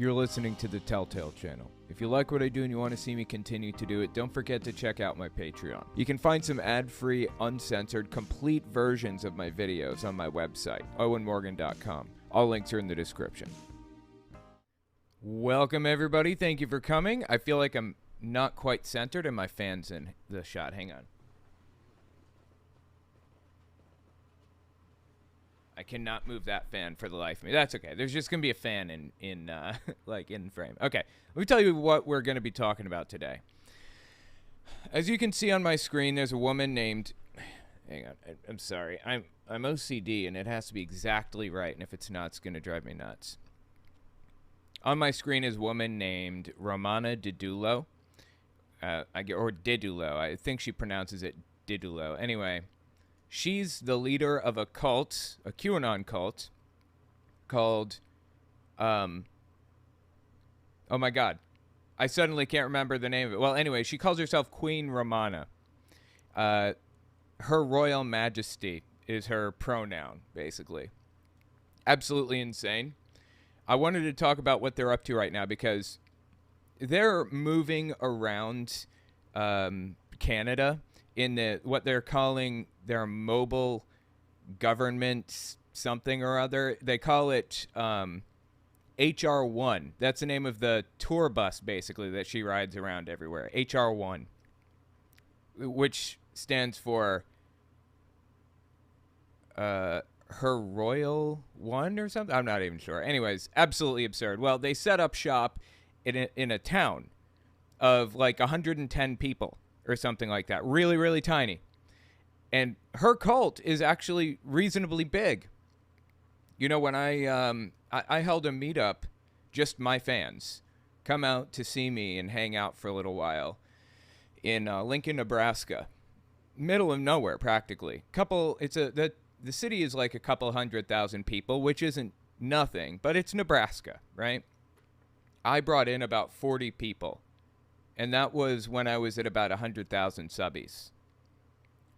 You're listening to the Telltale channel. If you like what I do and you want to see me continue to do it, don't forget to check out my Patreon. You can find some ad-free, uncensored, complete versions of my videos on my website, owenmorgan.com. All links are in the description. Welcome, everybody. Thank you for coming. I feel like I'm not quite centered and my fan's in the shot. Hang on. I cannot move that fan for the life of me. That's okay. There's just going to be a fan in frame. Okay, let me tell you what we're going to be talking about today. As you can see on my screen, there's a woman named... Hang on. I'm sorry. I'm OCD, and it has to be exactly right, and if it's not, it's going to drive me nuts. On my screen is a woman named Romana Didulo. Or Didulo. I think she pronounces it Didulo. Anyway... She's the leader of a cult, a Qanon cult, called, oh my god, I suddenly can't remember the name of it. Well, anyway, she calls herself Queen Romana. Her Royal Majesty is her pronoun, basically. Absolutely insane. I wanted to talk about what they're up to right now because they're moving around Canada in what they're calling their mobile government something or other. They call it HR1. That's the name of the tour bus, basically, that she rides around everywhere. HR1, which stands for Her Royal One or something. I'm not even sure. Anyways, absolutely absurd. Well, they set up shop in a town of like 110 people or something like that. Really, really tiny. And her cult is actually reasonably big. You know, when I held a meetup, just my fans come out to see me and hang out for a little while in Lincoln, Nebraska, middle of nowhere practically. The city is like a couple 100,000 people, which isn't nothing, but it's Nebraska, right? I brought in about 40 people, and that was when I was at about 100,000 subbies.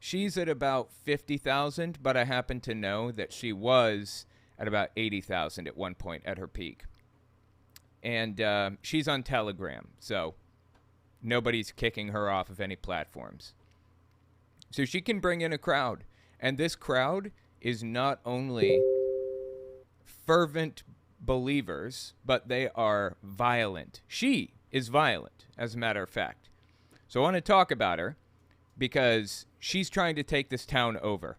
She's at about 50,000, but I happen to know that she was at about 80,000 at one point at her peak. And she's on Telegram, so nobody's kicking her off of any platforms. So she can bring in a crowd. And this crowd is not only fervent believers, but they are violent. She is violent, as a matter of fact. So I want to talk about her because she's trying to take this town over.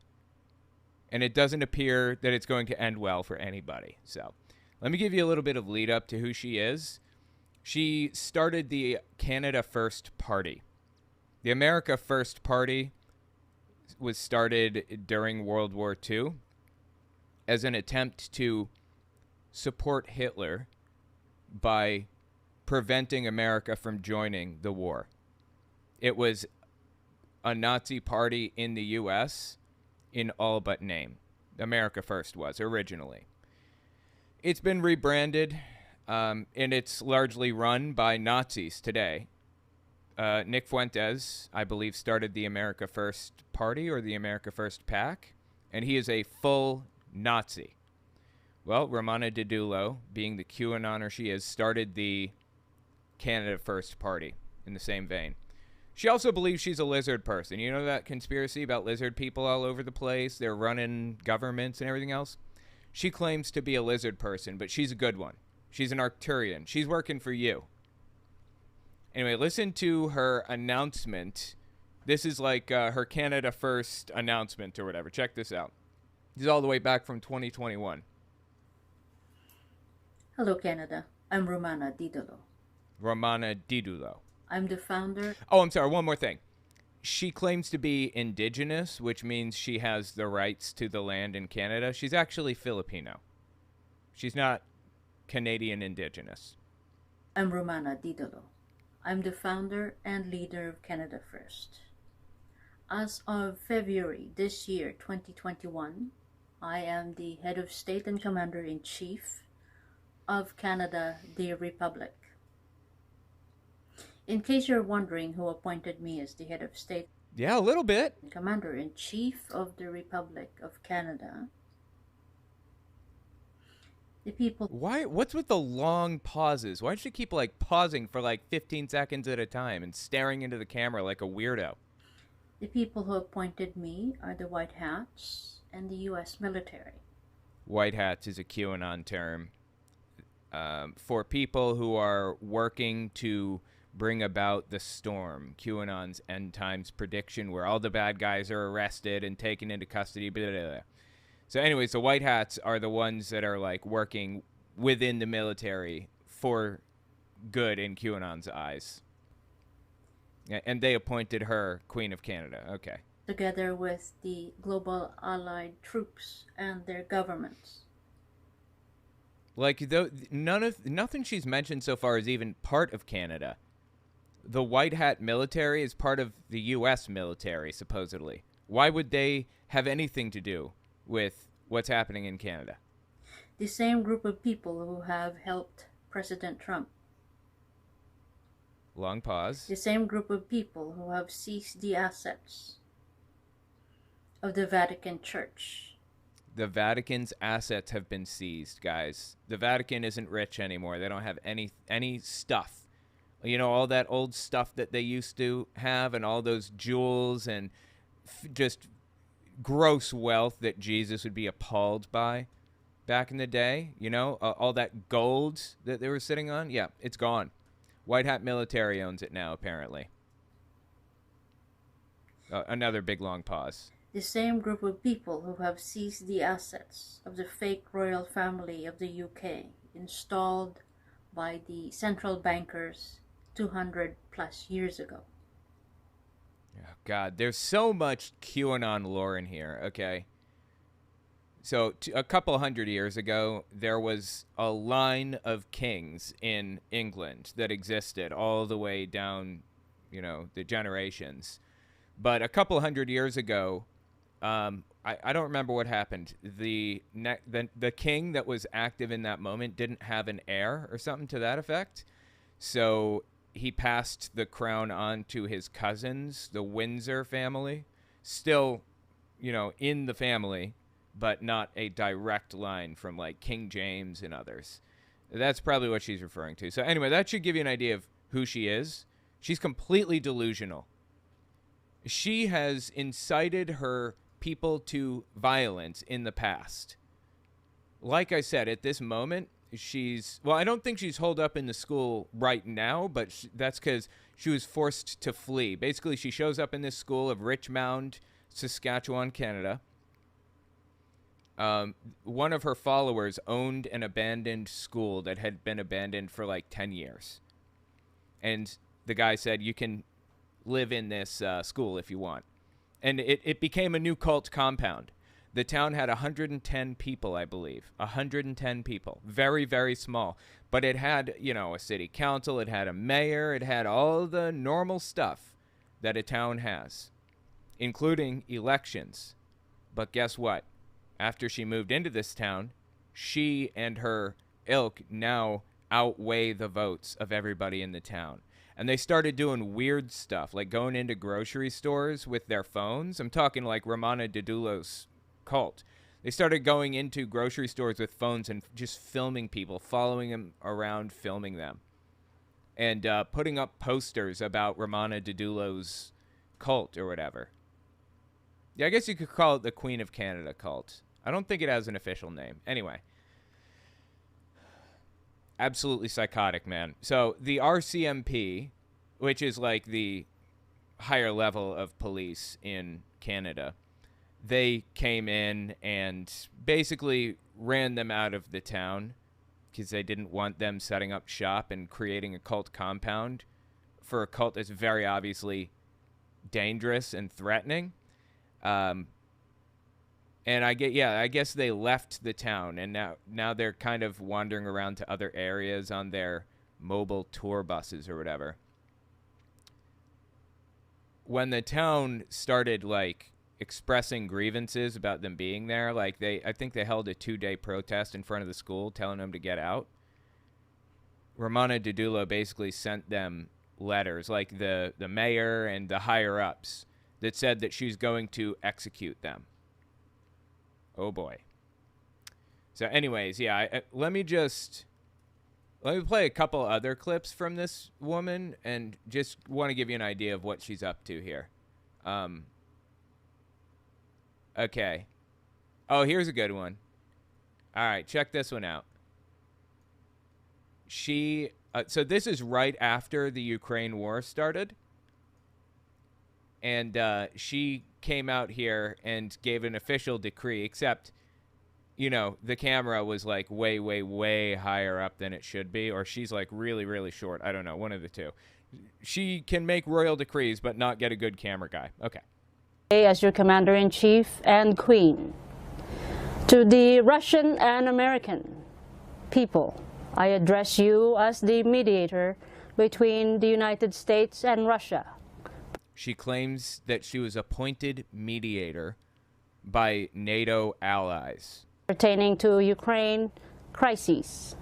And it doesn't appear that it's going to end well for anybody. So let me give you a little bit of lead up to who she is. She started the Canada First Party. The America First Party was started during World War II as an attempt to support Hitler by preventing America from joining the war. It was a Nazi party in the U.S. in all but name. America First was originally. It's been rebranded, and it's largely run by Nazis today. Nick Fuentes, I believe, started the America First Party or the America First PAC, and he is a full Nazi. Well, Romana Didulo, being the QAnoner she is, started the Canada First Party in the same vein. She also believes she's a lizard person. You know that conspiracy about lizard people all over the place? They're running governments and everything else? She claims to be a lizard person, but she's a good one. She's an Arcturian. She's working for you. Anyway, listen to her announcement. This is like her Canada First announcement or whatever. Check this out. This is all the way back from 2021. Hello, Canada. I'm Romana Didulo. Romana Didulo. I'm the founder... Oh, I'm sorry. One more thing. She claims to be indigenous, which means she has the rights to the land in Canada. She's actually Filipino. She's not Canadian indigenous. I'm Romana Didulo. I'm the founder and leader of Canada First. As of February this year, 2021, I am the head of state and commander-in-chief of Canada, the Republic. In case you're wondering who appointed me as the head of state... Yeah, a little bit. Commander-in-chief of the Republic of Canada, The people Why? What's with the long pauses? Why does she keep like pausing for like 15 seconds at a time and staring into the camera like a weirdo? the people who appointed me are the White Hats and the US military. White hats is a QAnon term for people who are working to bring about the storm, QAnon's end times prediction, where all the bad guys are arrested and taken into custody. Blah, blah, blah. So, anyways, the white hats are the ones that are like working within the military for good in QAnon's eyes. And they appointed her Queen of Canada. Okay. Together with the global allied troops and their governments. Like nothing she's mentioned so far is even part of Canada. The white hat military is part of the US military, supposedly. Why would they have anything to do with what's happening in Canada? The same group of people who have helped President Trump. Long pause. The same group of people who have seized the assets of the Vatican Church. The Vatican's assets have been seized, guys. The Vatican isn't rich anymore. They don't have any stuff. You know, all that old stuff that they used to have and all those jewels and just gross wealth that Jesus would be appalled by back in the day. You know, all that gold that they were sitting on. Yeah, it's gone. White Hat Military owns it now, apparently. Another big long pause. The same group of people who have seized the assets of the fake royal family of the UK, installed by the central bankers 200 plus years ago. Oh, God, there's so much QAnon lore in here, okay? So a couple hundred years ago, there was a line of kings in England that existed all the way down, you know, the generations. But a couple hundred years ago, I don't remember what happened. The king that was active in that moment didn't have an heir or something to that effect. So he passed the crown on to his cousins, the Windsor family. Still, you know, in the family, but not a direct line from like King James and others. That's probably what she's referring to. So anyway, that should give you an idea of who she is. She's completely delusional. She has incited her people to violence in the past. Like I said, at this moment, I don't think she's holed up in the school right now, but that's because she was forced to flee. Basically, she shows up in this school of Richmound, Saskatchewan, Canada. One of her followers owned an abandoned school that had been abandoned for like 10 years. And the guy said, you can live in this school if you want. And it became a new cult compound. The town had 110 people, I believe. 110 people. Very, very small. But it had, you know, a city council. It had a mayor. It had all the normal stuff that a town has, including elections. But guess what? After she moved into this town, she and her ilk now outweigh the votes of everybody in the town. And they started doing weird stuff, like going into grocery stores with their phones. I'm talking like Romana Didulo's cult. They started going into grocery stores with phones and just filming people, following them around, filming them. And putting up posters about Romana Didulo's cult or whatever. Yeah, I guess you could call it the Queen of Canada cult. I don't think it has an official name. Anyway. Absolutely psychotic, man. So the RCMP, which is like the higher level of police in Canada, they came in and basically ran them out of the town because they didn't want them setting up shop and creating a cult compound for a cult that's very obviously dangerous and threatening. And I guess they left the town, and now they're kind of wandering around to other areas on their mobile tour buses or whatever. When the town started like expressing grievances about them being there, like I think they held a 2-day protest in front of the school telling them to get out. Romana Didulo basically sent them letters, like the mayor and the higher ups, that said that she's going to execute them. Oh boy. So anyways, yeah, let me play a couple other clips from this woman and just want to give you an idea of what she's up to here. Okay. Oh, here's a good one. All right, check this one out. So this is right after the Ukraine war started. And she came out here and gave an official decree, except, you know, the camera was like way, way, way higher up than it should be, or she's like really, really short. I don't know, one of the two. She can make royal decrees, but not get a good camera guy. Okay. As your commander-in-chief and queen, to the Russian and American people, I address you as the mediator between the United States and Russia. She claims that she was appointed mediator by NATO allies Pertaining to Ukraine crises.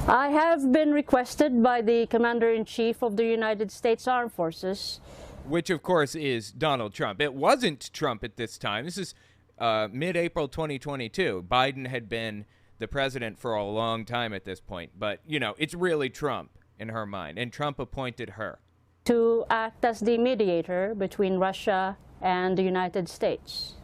I have been requested by the Commander-in-Chief of the United States Armed Forces, which of course is Donald Trump. It wasn't Trump at this time. This is mid-April 2022. Biden had been the president for a long time at this point, but, you know, it's really Trump in her mind, and Trump appointed her to act as the mediator between Russia and the United States.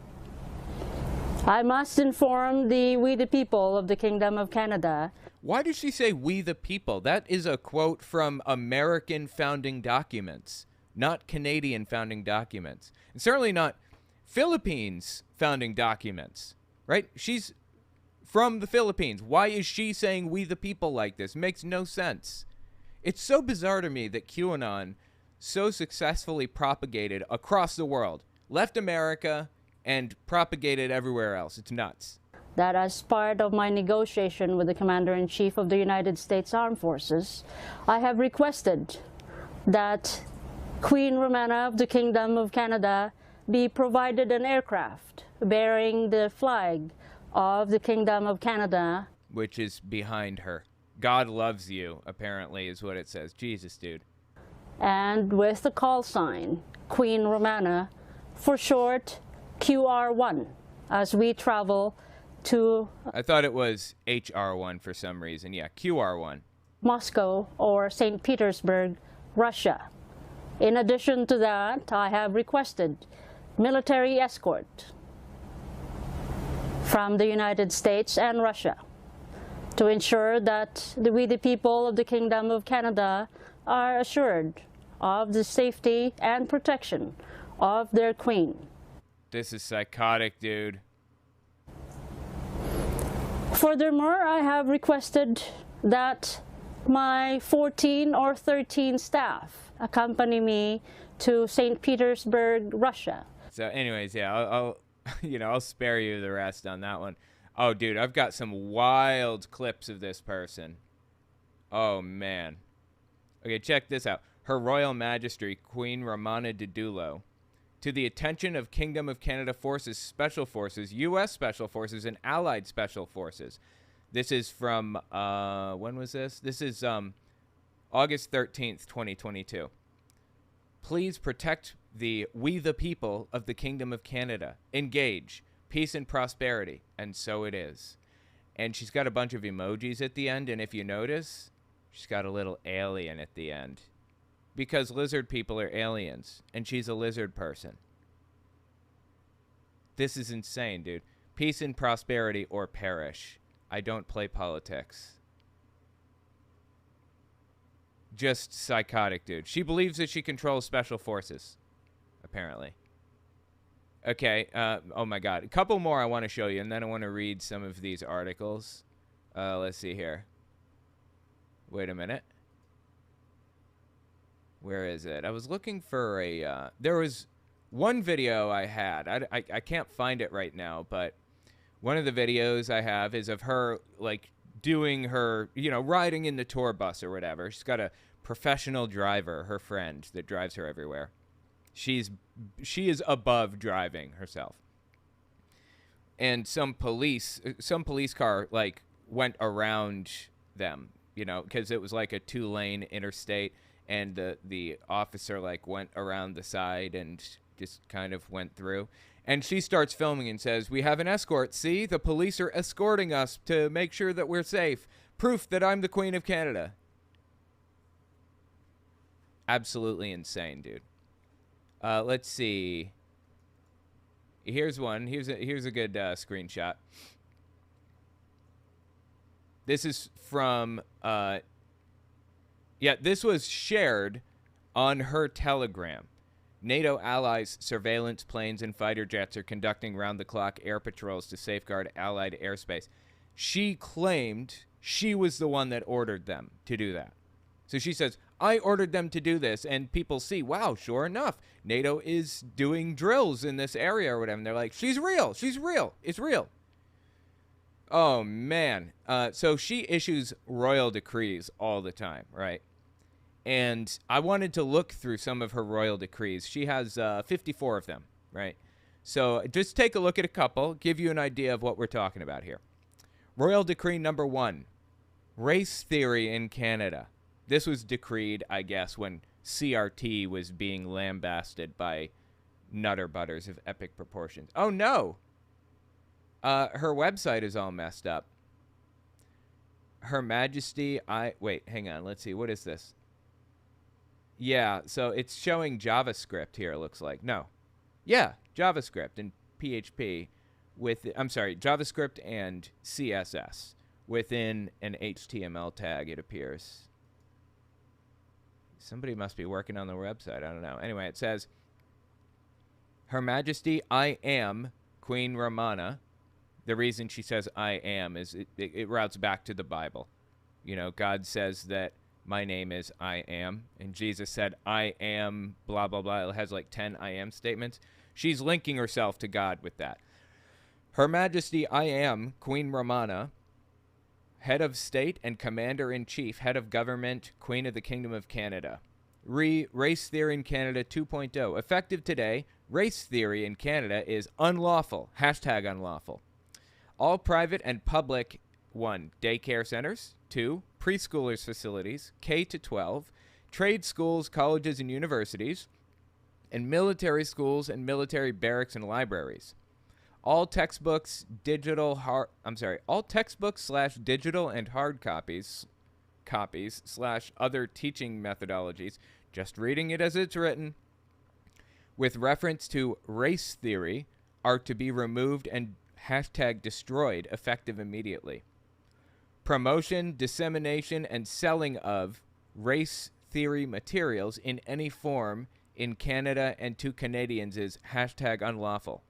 I must inform we the people of the Kingdom of Canada. Why does she say "we the people"? That is a quote from American founding documents, not Canadian founding documents, and certainly not Philippines founding documents, right? She's from the Philippines. Why is she saying "we the people" like this? Makes no sense. It's so bizarre to me that QAnon so successfully propagated across the world, left America and propagated everywhere else. It's nuts. That as part of my negotiation with the Commander-in-Chief of the United States Armed Forces, I have requested that Queen Romana of the Kingdom of Canada be provided an aircraft bearing the flag of the Kingdom of Canada. Which is behind her. God loves you, apparently, is what it says. Jesus, dude. And with the call sign, Queen Romana, for short, QR1, as we travel to... I thought it was HR1 for some reason. Yeah, QR1. Moscow or St. Petersburg, Russia. In addition to that, I have requested military escort from the United States and Russia to ensure that we the people of the Kingdom of Canada are assured of the safety and protection of their queen. This is psychotic, dude. Furthermore, I have requested that my 14 or 13 staff accompany me to St. Petersburg, Russia. So anyways, yeah, I'll I'll spare you the rest on that one. Oh, dude, I've got some wild clips of this person. Oh, man. Okay, check this out. Her Royal Majesty, Queen Romana Didulo, to the attention of Kingdom of Canada Forces, Special Forces, U.S. Special Forces, and Allied Special Forces. This is from, when was this? This is August 13th, 2022. Please protect we the people of the Kingdom of Canada. Engage. Peace and prosperity. And so it is. And she's got a bunch of emojis at the end, and if you notice, she's got a little alien at the end. Because lizard people are aliens, and she's a lizard person. This is insane, dude. Peace and prosperity or perish. I don't play politics. Just psychotic, dude. She believes that she controls special forces, apparently. Okay, oh my god. A couple more I want to show you, and then I want to read some of these articles. Let's see here. Wait a minute. Where is it? I was looking for a, there was one video I had. I can't find it right now, but one of the videos I have is of her, like, doing her, riding in the tour bus or whatever. She's got a professional driver, her friend, that drives her everywhere. She is above driving herself. And some police car, like, went around them, because it was like a 2-lane interstate. And the officer, like, went around the side and just kind of went through. And she starts filming and says, "We have an escort. See, the police are escorting us to make sure that we're safe. Proof that I'm the Queen of Canada." Absolutely insane, dude. Let's see. Here's one. Here's a good screenshot. This is from, this was shared on her Telegram. NATO allies' surveillance planes and fighter jets are conducting round-the-clock air patrols to safeguard Allied airspace. She claimed she was the one that ordered them to do that. So she says, "I ordered them to do this," and people see, wow, sure enough, NATO is doing drills in this area or whatever. And they're like, she's real, it's real. Oh, man. So she issues royal decrees all the time, right? And I wanted to look through some of her royal decrees. She has 54 of them, right? So just take a look at a couple, give you an idea of what we're talking about here. Royal Decree number 1, race theory in Canada. This was decreed, I guess, when CRT was being lambasted by nutter butters of epic proportions. Oh, no. Her website is all messed up. Her Majesty, wait, hang on. Let's see. What is this? Yeah, so it's showing JavaScript here, it looks like. No. Yeah, JavaScript and PHP JavaScript and CSS within an HTML tag, it appears. Somebody must be working on the website. I don't know. Anyway, it says, Her Majesty, I am Queen Romana. The reason she says I am is it routes back to the Bible. You know, God says that my name is I am, and Jesus said I am blah, blah, blah. It has like 10 I am statements. She's linking herself to God with that. Her Majesty, I am Queen Romana, head of state and commander-in-chief, head of government, Queen of the Kingdom of Canada. Race theory in Canada 2.0. Effective today, race theory in Canada is unlawful. Hashtag unlawful. All private and public, 1, daycare centers, 2, preschoolers facilities, K-12, trade schools, colleges, and universities, and military schools and military barracks and libraries. All textbooks, digital / digital and hard copies / other teaching methodologies, just reading it as it's written, with reference to race theory, are to be removed and hashtag destroyed, effective immediately. Promotion, dissemination, and selling of race theory materials in any form in Canada and to Canadians is hashtag unlawful.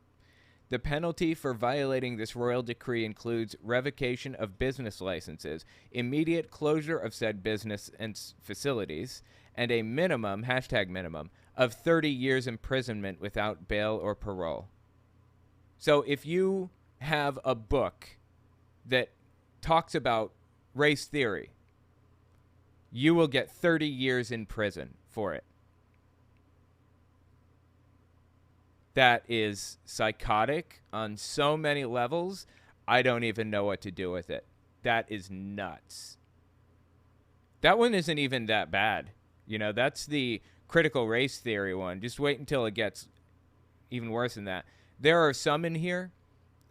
The penalty for violating this royal decree includes revocation of business licenses, immediate closure of said business and facilities, and a minimum, hashtag minimum, of 30 years imprisonment without bail or parole. So if you have a book that talks about race theory, you will get 30 years in prison for it. That is psychotic on so many levels, I don't even know what to do with it. That is nuts. That one isn't even that bad. You know, that's the critical race theory one. Just wait until it gets even worse than that. There are some in here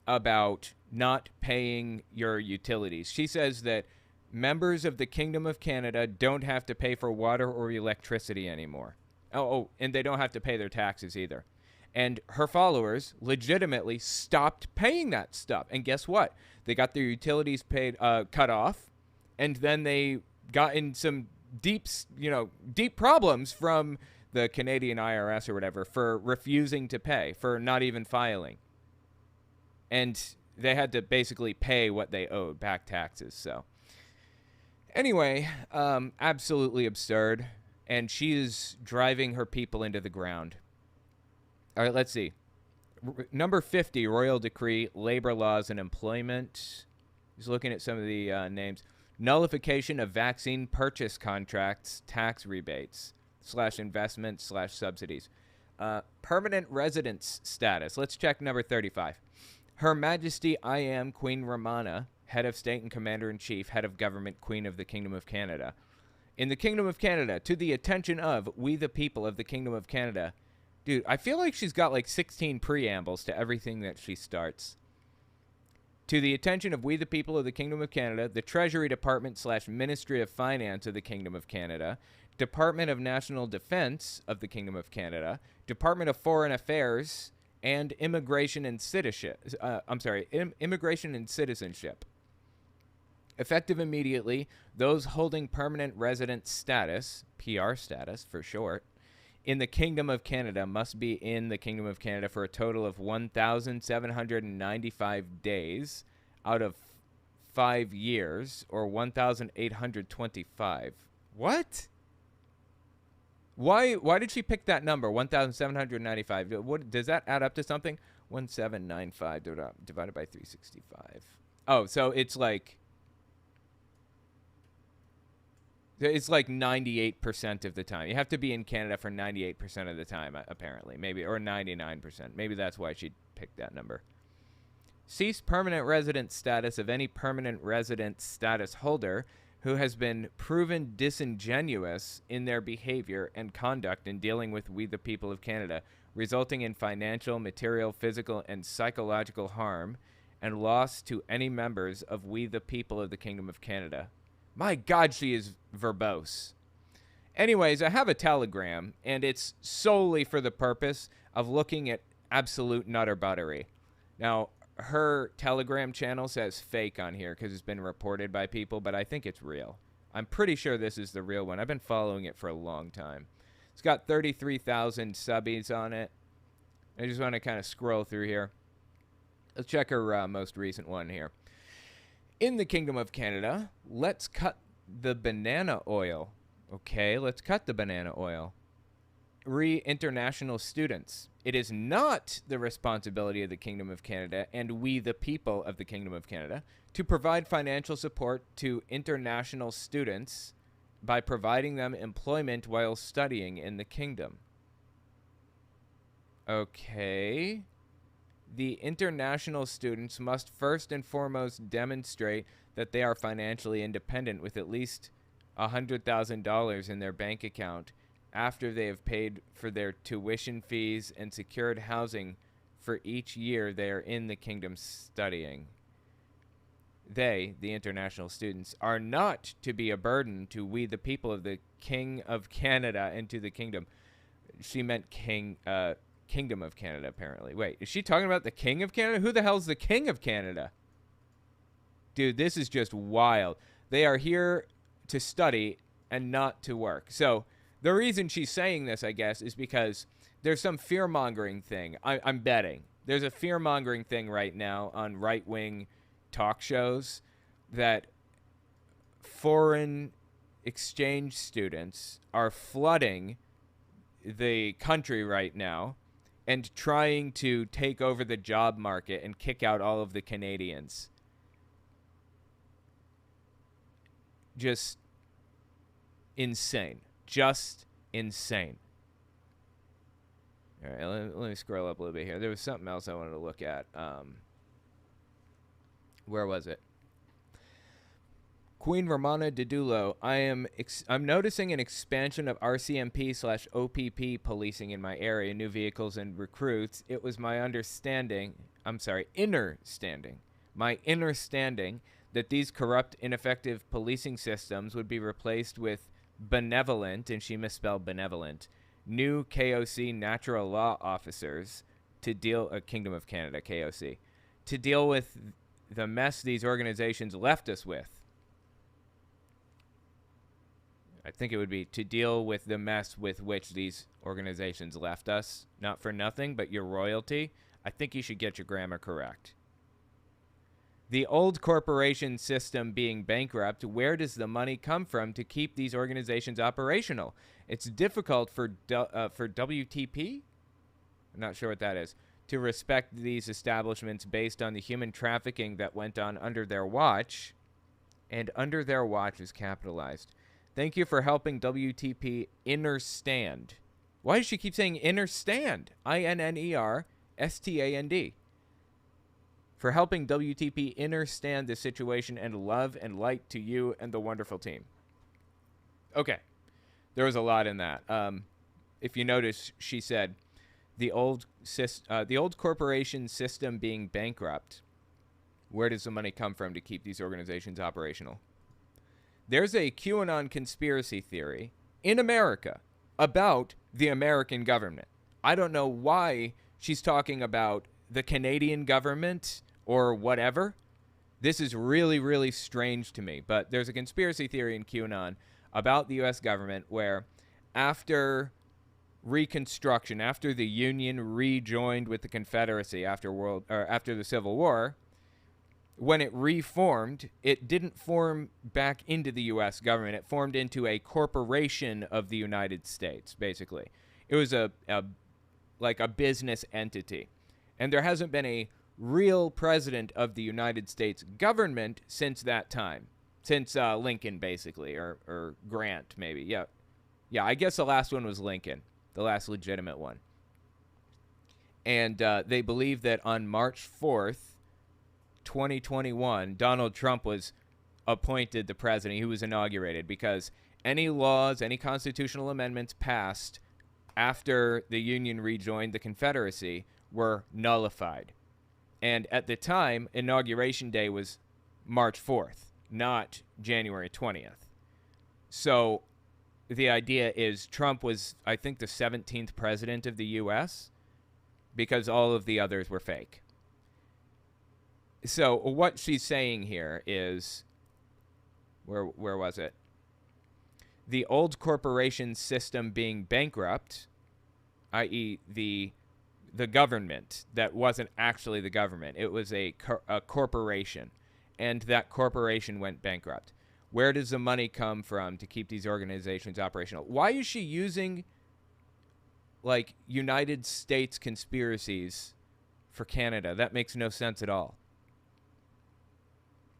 about not paying your utilities. She says that members of the Kingdom of Canada don't have to pay for water or electricity anymore. And they don't have to pay their taxes either. And her followers legitimately stopped paying that stuff. And guess what? They got their utilities paid, cut off, and then they got in some deep problems from the Canadian IRS or whatever for refusing to pay, for not even filing. And they had to basically pay what they owed, back taxes. So anyway, absolutely absurd. And she is driving her people into the ground. All right, let's see. Number 50, Royal Decree, Labor Laws and Employment. Just looking at some of the names. Nullification of vaccine purchase contracts, tax rebates, /investments, /subsidies. Permanent residence status. Let's check number 35. Her Majesty, I am Queen Romana, head of state and commander-in-chief, head of government, Queen of the Kingdom of Canada. In the Kingdom of Canada, to the attention of we the people of the Kingdom of Canada, Dude, I feel like she's got like 16 preambles to everything that she starts. To the attention of we the people of the Kingdom of Canada, the Treasury Department / Ministry of Finance of the Kingdom of Canada, Department of National Defense of the Kingdom of Canada, Department of Foreign Affairs, and Immigration and Citizenship. Immigration and Citizenship. Effective immediately, those holding permanent resident status, PR status for short, in the Kingdom of Canada must be in the Kingdom of Canada for a total of 1,795 days out of 5 years, or 1,825. What? Why did she pick that number, 1,795? What does that add up to something? 1,795 divided by 365. Oh, so it's like 98% of the time. You have to be in Canada for 98% of the time, apparently. Maybe, or 99%. Maybe that's why she picked that number. Cease permanent resident status of any permanent resident status holder who has been proven disingenuous in their behavior and conduct in dealing with we the people of Canada, resulting in financial, material, physical, and psychological harm and loss to any members of we the people of the Kingdom of Canada. My God, she is verbose. Anyways, I have a telegram, and it's solely for the purpose of looking at absolute nutter buttery. Now, her Telegram channel says fake on here because it's been reported by people, but I think it's real. I'm pretty sure this is the real one. I've been following it for a long time. It's got 33,000 subbies on it. I just want to kind of scroll through here. Let's check her most recent one here. In the Kingdom of Canada, let's cut the banana oil. Okay, let's cut the banana oil. International students. It is not the responsibility of the Kingdom of Canada and we the people of the Kingdom of Canada to provide financial support to international students by providing them employment while studying in the Kingdom. Okay. The international students must first and foremost demonstrate that they are financially independent with at least $100,000 in their bank account after they have paid for their tuition fees and secured housing for each year they are in the Kingdom studying. They, the international students, are not to be a burden to we the people of the King of Canada and to the Kingdom. She meant Kingdom of Canada, apparently. Wait, is she talking about the King of Canada? Who the hell's the King of Canada? Dude, this is just wild. They are here to study and not to work. So the reason she's saying this, I guess, is because there's some fear-mongering thing. I'm betting. There's a fear-mongering thing right now on right-wing talk shows that foreign exchange students are flooding the country right now and trying to take over the job market and kick out all of the Canadians. Just insane. Just insane. All right, let me scroll up a little bit here. There was something else I wanted to look at. Where was it? Queen Romana Didulo. I'm noticing an expansion of RCMP/OPP policing in my area, new vehicles and recruits. It was my inner standing, that these corrupt, ineffective policing systems would be replaced with benevolent, and she misspelled benevolent, new KOC natural law officers to deal, Kingdom of Canada, KOC, to deal with the mess these organizations left us with. I think it would be to deal with the mess with which these organizations left us. Not for nothing, but your royalty. I think you should get your grammar correct. The old corporation system being bankrupt, where does the money come from to keep these organizations operational? It's difficult for WTP? I'm not sure what that is. To respect these establishments based on the human trafficking that went on under their watch. And under their watch is capitalized. Thank you for helping WTP understand. Why does she keep saying understand? INNERSTAND. For helping WTP understand the situation, and love and light to you and the wonderful team. Okay. There was a lot in that. If you notice, she said, the old corporation system being bankrupt. Where does the money come from to keep these organizations operational? There's a QAnon conspiracy theory in America about the American government. I don't know why she's talking about the Canadian government or whatever. This is really, really strange to me. But there's a conspiracy theory in QAnon about the U.S. government where after Reconstruction, after the Union rejoined with the Confederacy after the Civil War, when it reformed, it didn't form back into the U.S. government. It formed into a corporation of the United States, basically. It was a business entity. And there hasn't been a real president of the United States government since that time. Since Lincoln, basically, or Grant, maybe. Yeah, I guess the last one was Lincoln, the last legitimate one. And they believe that on March 4th, 2021, Donald Trump was appointed the president. He was inaugurated because any laws, any constitutional amendments passed after the Union rejoined the Confederacy were nullified. And at the time, Inauguration Day was March 4th, not January 20th. So the idea is Trump was, I think, the 17th president of the U.S. because all of the others were fake. So what she's saying here is, where was it? The old corporation system being bankrupt, i.e. the government that wasn't actually the government. It was a corporation, and that corporation went bankrupt. Where does the money come from to keep these organizations operational? Why is she using, like, United States conspiracies for Canada? That makes no sense at all.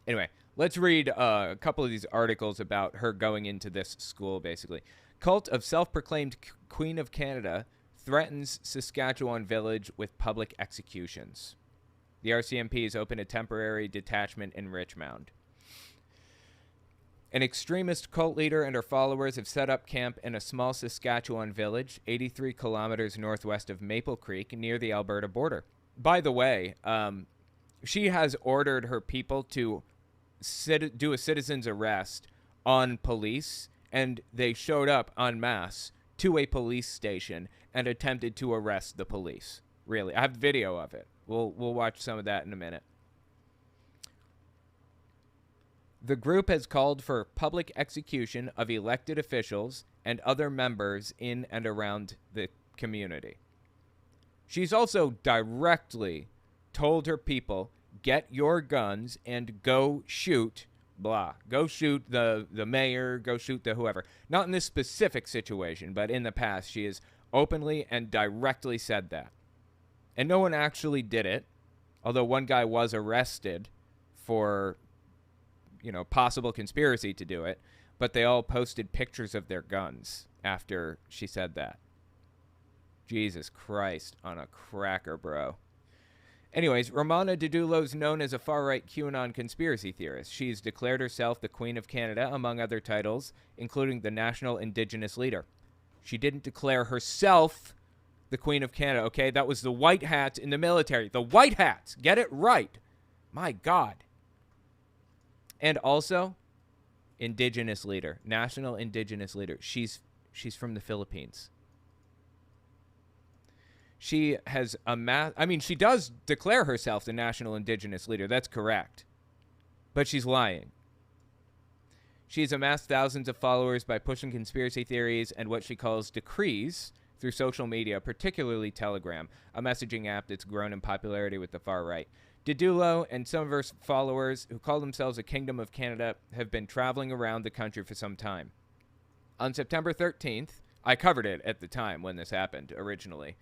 Anyway, let's read a couple of these articles about her going into this school, basically. Cult of self-proclaimed Queen of Canada threatens Saskatchewan village with public executions. The RCMP has opened a temporary detachment in Richmound. An extremist cult leader and her followers have set up camp in a small Saskatchewan village, 83 kilometers northwest of Maple Creek, near the Alberta border. By the way, she has ordered her people to do a citizen's arrest on police, and they showed up en masse to a police station and attempted to arrest the police. Really, I have video of it. We'll watch some of that in a minute. The group has called for public execution of elected officials and other members in and around the community. She's also directly told her people, get your guns and go shoot blah. Go shoot the mayor, go shoot the whoever. Not in this specific situation, but in the past, she has openly and directly said that. And no one actually did it, although one guy was arrested for, possible conspiracy to do it, but they all posted pictures of their guns after she said that. Jesus Christ on a cracker, bro. Anyways, Romana Didulo is known as a far-right QAnon conspiracy theorist. She's declared herself the Queen of Canada, among other titles, including the National Indigenous Leader. She didn't declare herself the Queen of Canada, okay? That was the white hats in the military. The white hats! Get it right! My God. And also, Indigenous Leader. National Indigenous Leader. She's from the Philippines. She has she does declare herself the National Indigenous Leader. That's correct. But she's lying. She's amassed thousands of followers by pushing conspiracy theories and what she calls decrees through social media, particularly Telegram, a messaging app that's grown in popularity with the far right. Didulo and some of her followers, who call themselves a Kingdom of Canada, have been traveling around the country for some time. On September 13th, I covered it at the time when this happened originally.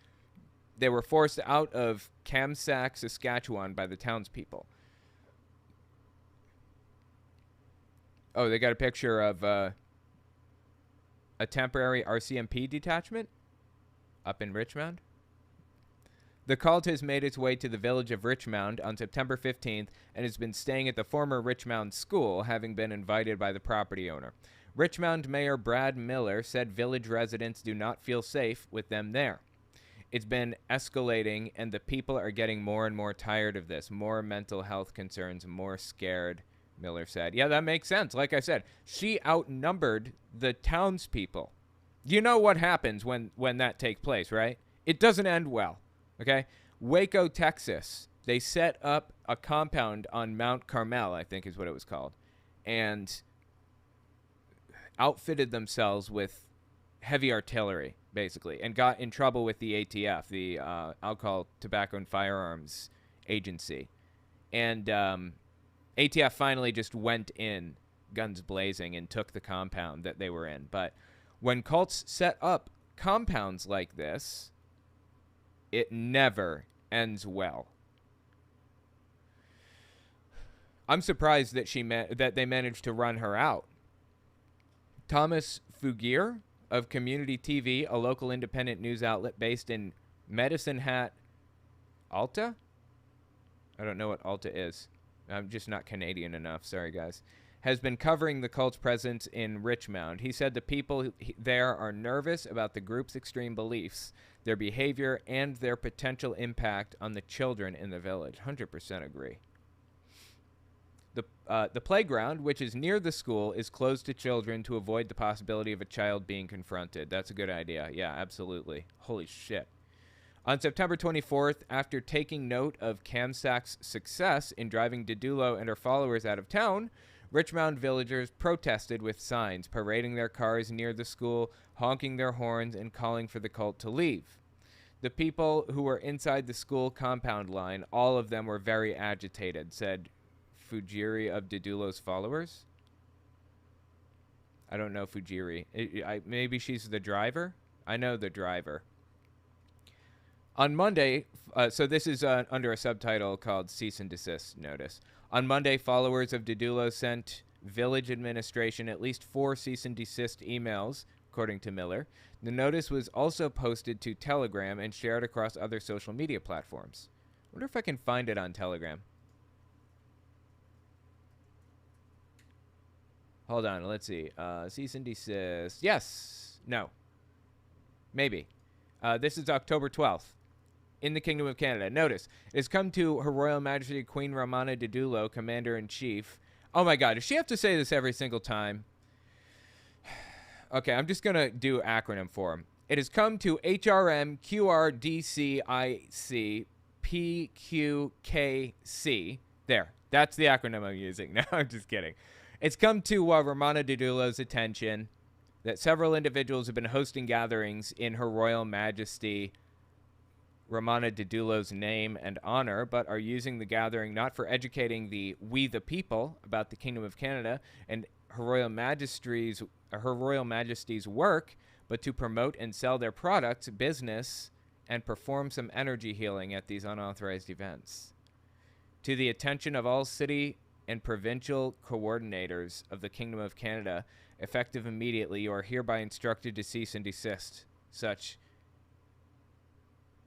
They were forced out of Kamsack, Saskatchewan by the townspeople. Oh, they got a picture of a temporary RCMP detachment up in Richmound. The cult has made its way to the village of Richmound on September 15th and has been staying at the former Richmound school, having been invited by the property owner. Richmound Mayor Brad Miller said village residents do not feel safe with them there. It's been escalating, and the people are getting more and more tired of this. More mental health concerns, more scared, Miller said. Yeah, that makes sense. Like I said, she outnumbered the townspeople. You know what happens when that takes place, right? It doesn't end well, okay? Waco, Texas, they set up a compound on Mount Carmel, I think is what it was called, and outfitted themselves with heavy artillery, basically, and got in trouble with the ATF, the Alcohol, Tobacco, and Firearms Agency. And ATF finally just went in, guns blazing, and took the compound that they were in. But when cults set up compounds like this, it never ends well. I'm surprised that that they managed to run her out. Thomas Fugere of Community TV, a local independent news outlet based in Medicine Hat, Alta? I don't know what Alta is. I'm just not Canadian enough. Sorry, guys. Has been covering the cult's presence in Richmound. He said the people there are nervous about the group's extreme beliefs, their behavior, and their potential impact on the children in the village. 100% agree. The playground, which is near the school, is closed to children to avoid the possibility of a child being confronted. That's a good idea. Yeah, absolutely. Holy shit. On September 24th, after taking note of Kamsak's success in driving Didulo and her followers out of town, Richmound villagers protested with signs, parading their cars near the school, honking their horns, and calling for the cult to leave. The people who were inside the school compound line, all of them were very agitated, said Fujiri of Didulo's followers. I don't know Fujiri. Maybe she's the driver? I know the driver. On Monday, so this is under a subtitle called Cease and Desist Notice. On Monday, followers of Didulo sent village administration at least 4 cease and desist emails, according to Miller. The notice was also posted to Telegram and shared across other social media platforms. I wonder if I can find it on Telegram. Hold on, let's see. Cease and desist. Yes. No. Maybe. This is October 12th. In the Kingdom of Canada. Notice, it has come to Her Royal Majesty Queen Romana Didulo, Commander-in-Chief. Oh my god, does she have to say this every single time? Okay, I'm just going to do acronym for him. It has come to HRM QRDCIC PQKC. There, that's the acronym I'm using. No, I'm just kidding. It's come to Romana Didulo's attention that several individuals have been hosting gatherings in Her Royal Majesty Romana Didulo's name and honor, but are using the gathering not for educating we the people about the Kingdom of Canada and Her Royal Majesty's work, but to promote and sell their products, business, and perform some energy healing at these unauthorized events. To the attention of all city and provincial coordinators of the Kingdom of Canada, effective immediately, you are hereby instructed to cease and desist such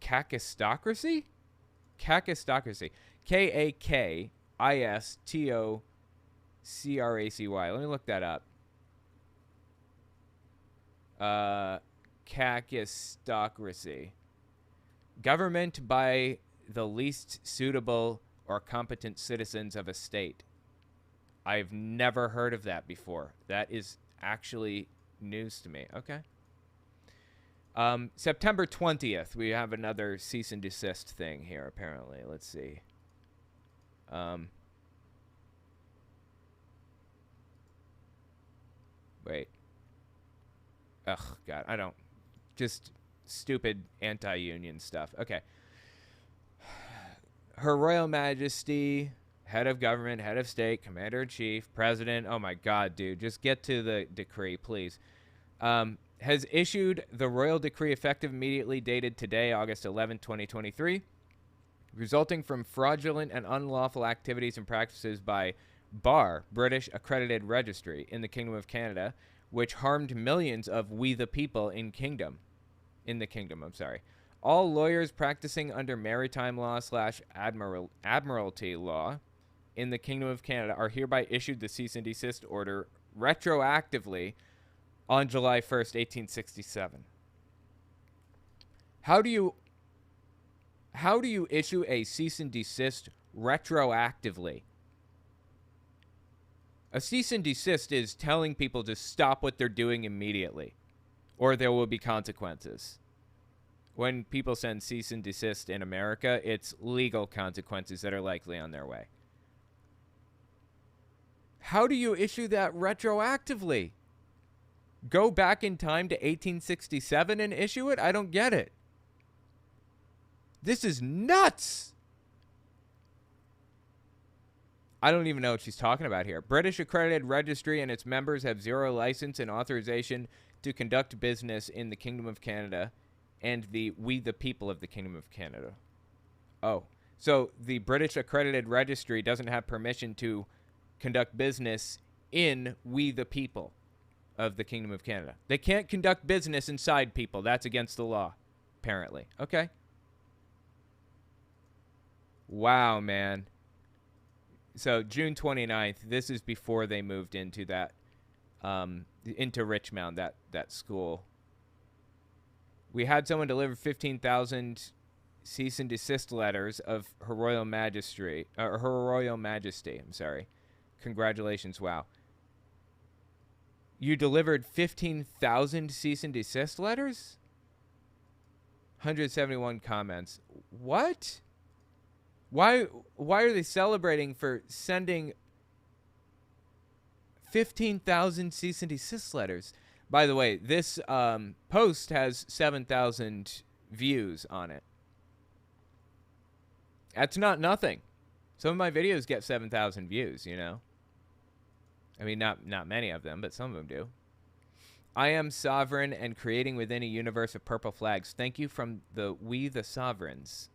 kakistocracy? Kakistocracy. K-A-K-I-S-T-O-C-R-A-C-Y. Let me look that up. Kakistocracy. Government by the least suitable or competent citizens of a state. I've never heard of that before. That is actually news to me. Okay. September 20th, we have another cease and desist thing here, apparently. Let's see. Wait. Ugh, God, I don't. Just stupid anti-union stuff. Okay. Her Royal Majesty, head of government, head of state, commander-in-chief, president. Oh, my God, dude. Just get to the decree, please. Has issued the royal decree effective immediately dated today, August 11, 2023, resulting from fraudulent and unlawful activities and practices by BAR, British Accredited Registry, in the Kingdom of Canada, which harmed millions of we the people in the kingdom. All lawyers practicing under maritime law / admiralty law in the Kingdom of Canada are hereby issued the cease and desist order retroactively on July 1st, 1867. How do you How do you issue a cease and desist retroactively? A cease and desist is telling people to stop what they're doing immediately, or there will be consequences. When people send cease and desist in America, it's legal consequences that are likely on their way. How do you issue that retroactively? Go back in time to 1867 and issue it? I don't get it. This is nuts. I don't even know what she's talking about here. British Accredited Registry and its members have zero license and authorization to conduct business in the Kingdom of Canada and we the people of the Kingdom of Canada. Oh, so the British Accredited Registry doesn't have permission to conduct business in we the people of the Kingdom of Canada. They can't conduct business inside people. That's against the law, apparently. Okay. Wow, man. So June 29th, this is before they moved into that, into Richmound, that school. We had someone deliver 15,000 cease and desist letters of Her Royal Majesty, I'm sorry. Congratulations, wow. You delivered 15,000 cease and desist letters? 171 comments. What? Why are they celebrating for sending 15,000 cease and desist letters? By the way, this post has 7,000 views on it. That's not nothing. Some of my videos get 7,000 views, you know. I mean, not many of them, but some of them do. I am sovereign and creating within a universe of purple flags. Thank you from We the Sovereigns.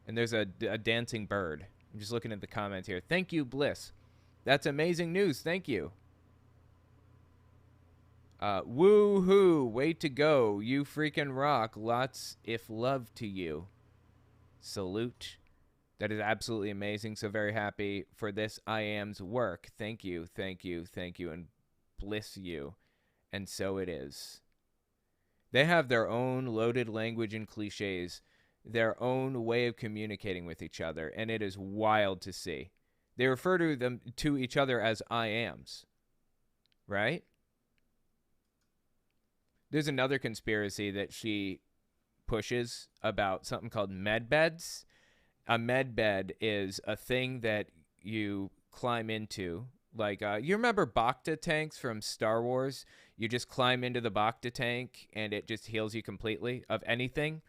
And there's a dancing bird. I'm just looking at the comments here. Thank you, Bliss. That's amazing news. Thank you. Woo-hoo. Way to go. You freaking rock. Lots if love to you. Salute. That is absolutely amazing. So very happy for this I am's work. Thank you, thank you, thank you, and bliss you. And so it is. They have their own loaded language and cliches, their own way of communicating with each other, and it is wild to see. They refer to each other as I ams, right? There's another conspiracy that she pushes about something called med beds. A med bed is a thing that you climb into. Like, you remember Bacta tanks from Star Wars? You just climb into the Bacta tank and it just heals you completely of anything.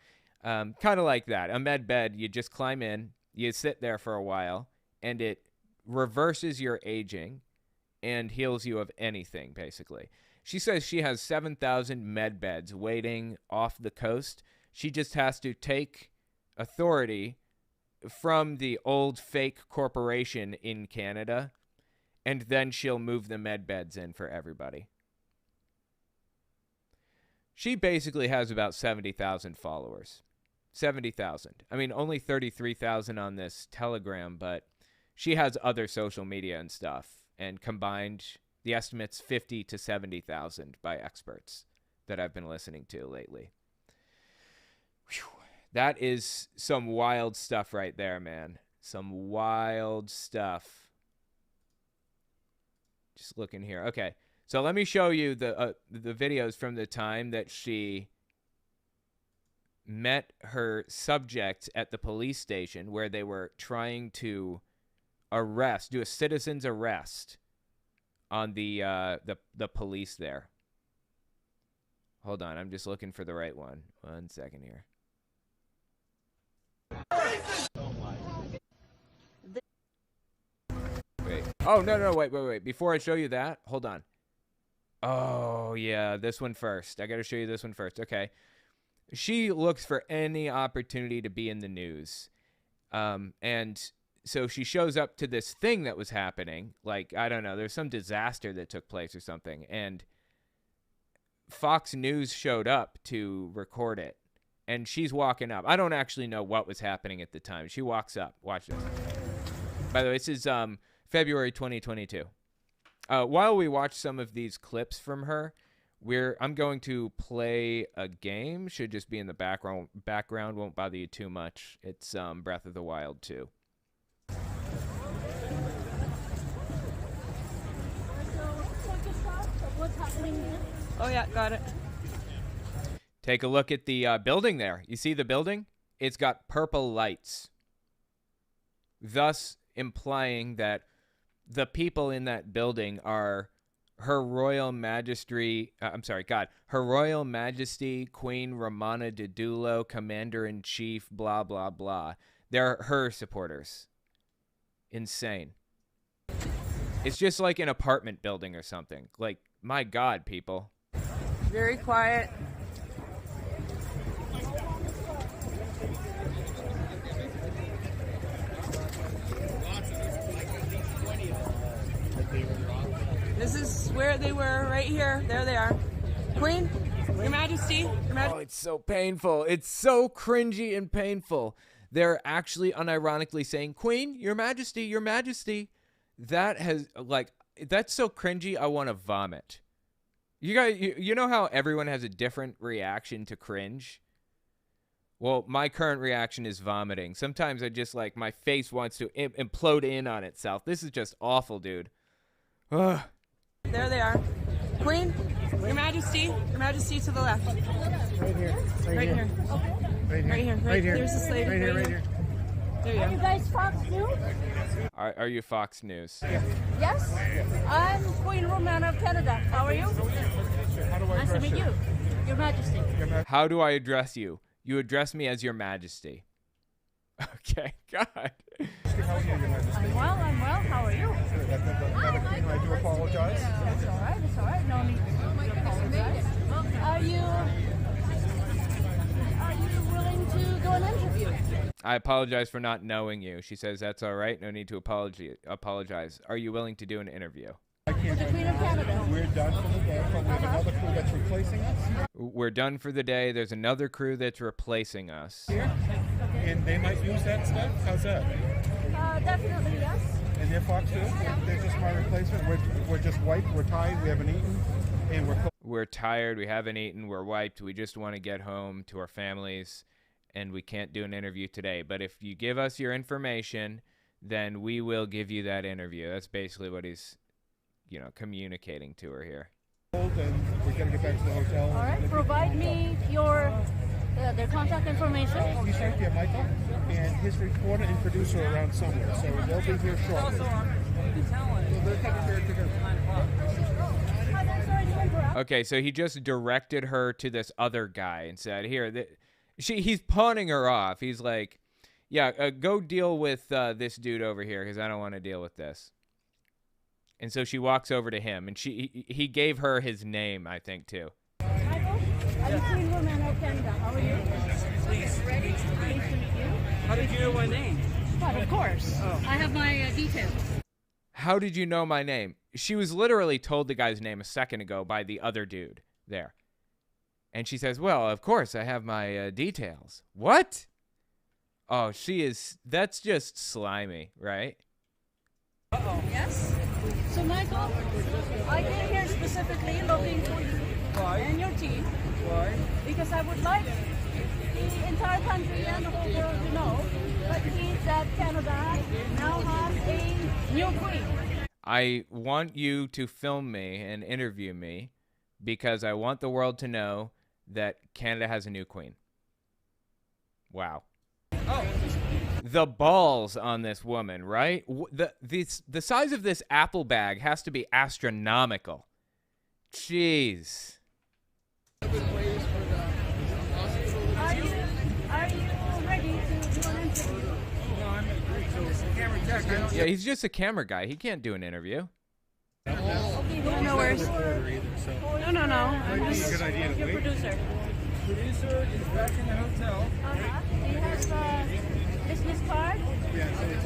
Kind of like that. A med bed, you just climb in, you sit there for a while, and it reverses your aging and heals you of anything, basically. She says she has 7,000 med beds waiting off the coast. She just has to take authority from the old fake corporation in Canada, and then she'll move the med beds in for everybody. She basically has about 70,000 followers. 70,000. I mean, only 33,000 on this Telegram, but she has other social media and stuff, and combined, the estimate's 50 to 70,000 by experts that I've been listening to lately. Whew. That is some wild stuff right there, man. Some wild stuff. Just looking here. Okay, so let me show you the videos from the time that she met her subjects at the police station where they were trying to do a citizen's arrest on the police there. Hold on, I'm just looking for the right one. 1 second here. Wait. Oh, no, wait. Before I show you that, hold on. Oh, yeah, this one first. I got to show you this one first. Okay. She looks for any opportunity to be in the news. And so she shows up to this thing that was happening. Like, I don't know, there's some disaster that took place or something. And Fox News showed up to record it. And she's walking up. I don't actually know what was happening at the time. She walks up. Watch this. By the way, this is February 2022. While we watch some of these clips from her, I'm going to play a game. Should just be in the background, won't bother you too much. It's Breath of the Wild 2. Oh yeah, got it. Take a look at the building there. You see the building? It's got purple lights, thus implying that the people in that building are Her Royal Majesty, Her Royal Majesty Queen Romana Didulo, Commander-in-Chief, blah, blah, blah. They're her supporters. Insane. It's just like an apartment building or something. Like, my God, people. Very quiet. This is where they were, right here. There they are. Queen, Your Majesty, Your Majesty. Oh, it's so painful. It's so cringy and painful. They're actually unironically saying, Queen, Your Majesty, Your Majesty. That has, like, that's so cringy, I want to vomit. You guys, you know how everyone has a different reaction to cringe? Well, my current reaction is vomiting. Sometimes I just, like, my face wants to implode in on itself. This is just awful, dude. Ugh. There they are. Queen, Your Majesty to the left. Right here. Right here. Right here. Right here. There's this lady. Right here. There you Are go. you guys Fox News? Are you Fox News? Yes. I'm Queen Romana of Canada. How are you? How do I Nice to address meet you. Your Majesty. How do I address you? You address me as Your Majesty. Okay, God. How are you, Your Majesty? I'm well. How are you? I do apologize. It's all right. It's all right. No need to apologize. Are you willing to do an interview? I apologize for not knowing you. She says, that's all right. No need to apologize. Are you willing to do an interview? I can't. The Queen of Canada. We're done for the day, but we have another crew that's replacing us We're done for the day. There's another crew that's replacing us. here, and they might use that stuff. How's that? Definitely yes. And they're Fox too. They're just my replacement. We're just wiped. We're tired. We haven't eaten, and We're tired. We haven't eaten. We're wiped. We just want to get home to our families, and we can't do an interview today. But if you give us your information, then we will give you that interview. That's basically what he's, communicating to her here. cold, and we're gonna get back to the hotel. All right. Provide me their contact information. He's right there, Michael, and his reporter and producer are around somewhere, so they'll be here shortly. Okay, so he just directed her to this other guy and said, "Here, he's pawning her off. He's like, yeah, go deal with this dude over here because I don't want to deal with this." And so she walks over to him, and he gave her his name, I think, too. Michael, I'm Queen Romana of Canada. How are you? Please. Ready? Nice to meet you. How did you know my name? But of course, I have my details. How did you know my name? She was literally told the guy's name a second ago by the other dude there. And she says, well, of course, I have my details. What? Oh, that's just slimy, right? Uh-oh. Yes? So, Michael, I came here specifically looking for you and your team. Why? Because I would like the entire country and the whole world to know that Canada now has a new queen. I want you to film me and interview me because I want the world to know that Canada has a new queen. Wow. Oh. The balls on this woman, right? The size of this apple bag has to be astronomical. Jeez. Are you ready to do an interview? No, I'm just a camera tech. Yeah, he's just a camera guy. He can't do an interview. No worries. No. I'm just Good idea to Your wait. producer. Producer is back in the hotel. Do you have business card?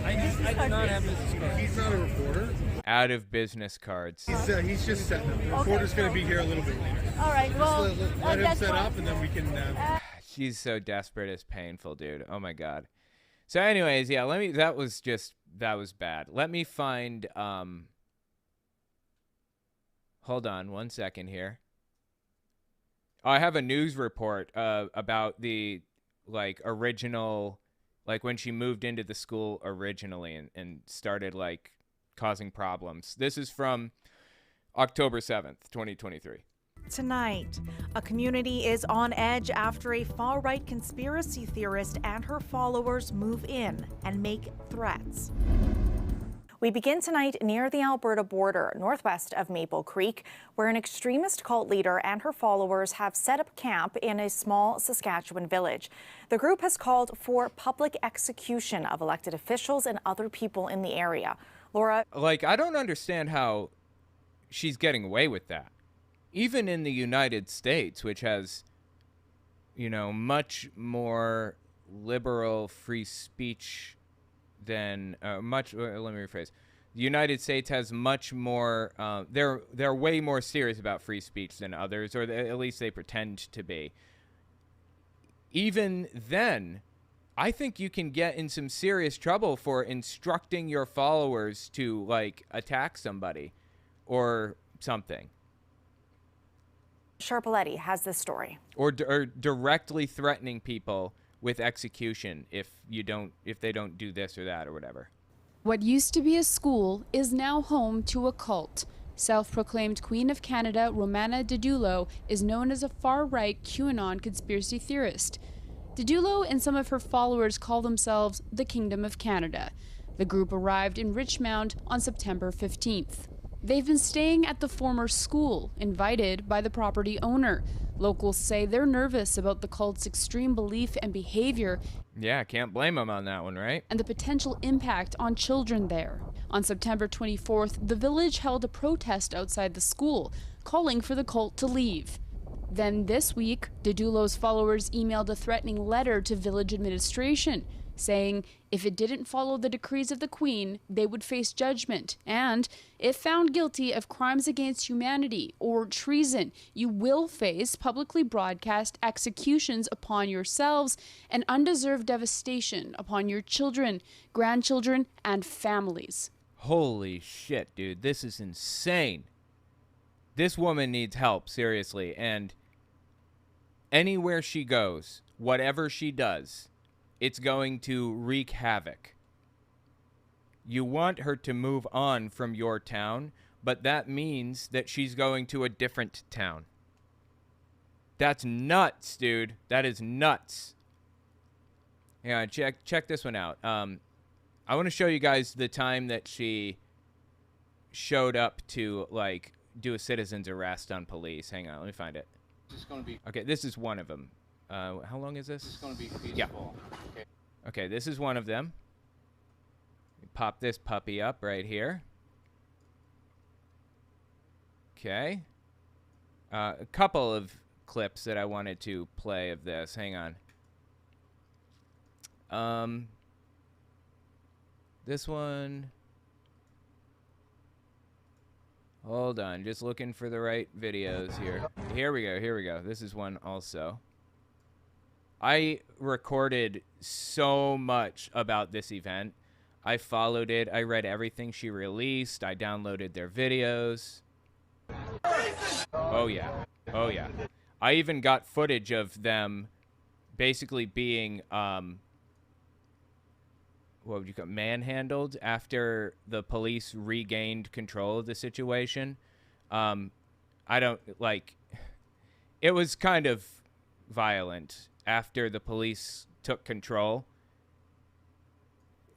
I do not have business card. He's not a reporter. Out of business cards. He's just setting up. The reporter's going to be here a little bit later. All right. Well, Let him that's set fine. up, and then we can. She's so desperate, it's painful, dude. Oh my god. So, anyways, yeah. That was bad. Let me find. Hold on 1 second here. I have a news report about the like original, like when she moved into the school originally and started like causing problems. This is from October 7th, 2023. Tonight, a community is on edge after a far-right conspiracy theorist and her followers move in and make threats. We begin tonight near the Alberta border, northwest of Maple Creek, where an extremist cult leader and her followers have set up camp in a small Saskatchewan village. The group has called for public execution of elected officials and other people in the area. Laura? Like, I don't understand how she's getting away with that. Even in the United States, which has, you know, much more liberal free speech than let me rephrase. The United States has much more. They're way more serious about free speech than others, or at least they pretend to be. Even then, I think you can get in some serious trouble for instructing your followers to like attack somebody or something. Sharpaletti has this story. Or directly threatening people with execution if they don't do this or that or whatever. What used to be a school is now home to a cult. Self-proclaimed Queen of Canada, Romana Didulo, is known as a far-right QAnon conspiracy theorist. Didulo and some of her followers call themselves the Kingdom of Canada. The group arrived in Richmound on September 15th. They've been staying at the former school, invited by the property owner. Locals say they're nervous about the cult's extreme belief and behavior. Yeah, can't blame them on that one, right? And the potential impact on children there. On September 24th, the village held a protest outside the school, calling for the cult to leave. Then this week, Didulo's followers emailed a threatening letter to village administration, saying if it didn't follow the decrees of the Queen, they would face judgment. And if found guilty of crimes against humanity or treason, you will face publicly broadcast executions upon yourselves and undeserved devastation upon your children, grandchildren, and families. Holy shit, dude. This is insane. This woman needs help, seriously. And anywhere she goes, whatever she does, it's going to wreak havoc. You want her to move on from your town, but that means that she's going to a different town. That's nuts, dude. That is nuts. Yeah, check this one out. I want to show you guys the time that she showed up to, like, do a citizen's arrest on police. Hang on, let me find it. Okay, this is one of them. How long is this? This is going to be peaceful. Yeah. Okay, this is one of them. Pop this puppy up right here. Okay. A couple of clips that I wanted to play of this. Hang on. This one. Hold on, just looking for the right videos here. Here we go. This is one also. I recorded so much about this event. I followed it. I read everything she released. I downloaded their videos. Oh, yeah. Oh, yeah. I even got footage of them basically being, what would you call it, manhandled after the police regained control of the situation. I don't, like, it was kind of violent. After the police took control,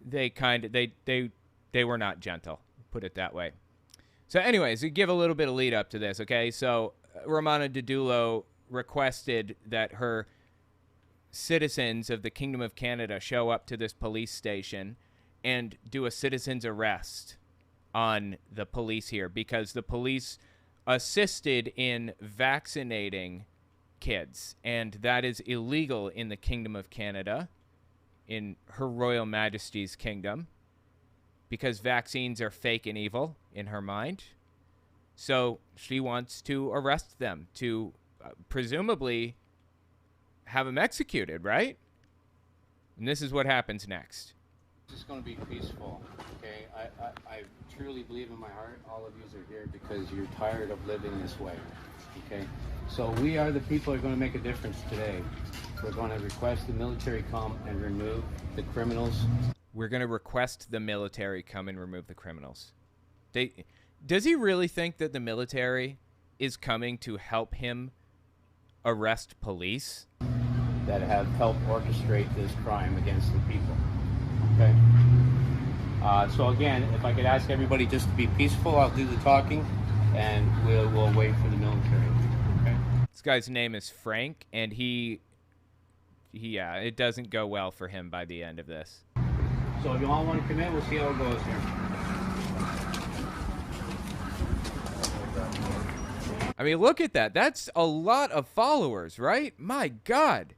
they were not gentle, put it that way. So anyways, we give a little bit of lead up to this, okay? So Romana Didulo requested that her citizens of the Kingdom of Canada show up to this police station and do a citizen's arrest on the police here because the police assisted in vaccinating kids, and that is illegal in the Kingdom of Canada, in Her Royal Majesty's kingdom, because vaccines are fake and evil in her mind. So she wants to arrest them to presumably have them executed, right? And this is what happens next. This is going to be peaceful, okay? I truly believe in my heart all of you are here because you're tired of living this way. Okay? So we are the people who are going to make a difference today. We're going to request the military come and remove the criminals. We're going to request the military come and remove the criminals. Does he really think that the military is coming to help him arrest police? That have helped orchestrate this crime against the people. Okay? So again, if I could ask everybody just to be peaceful, I'll do the talking, and we'll wait for the military. Okay? This guy's name is Frank, and yeah, it doesn't go well for him by the end of this. So if you all want to come in, we'll see how it goes here. I mean, look at that. That's a lot of followers, right? My God.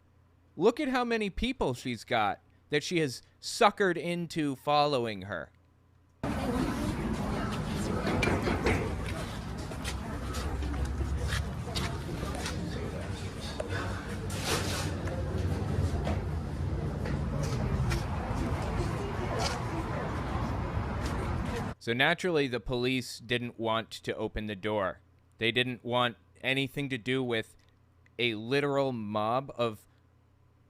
Look at how many people she's got that she has suckered into following her. So naturally, the police didn't want to open the door. They didn't want anything to do with a literal mob of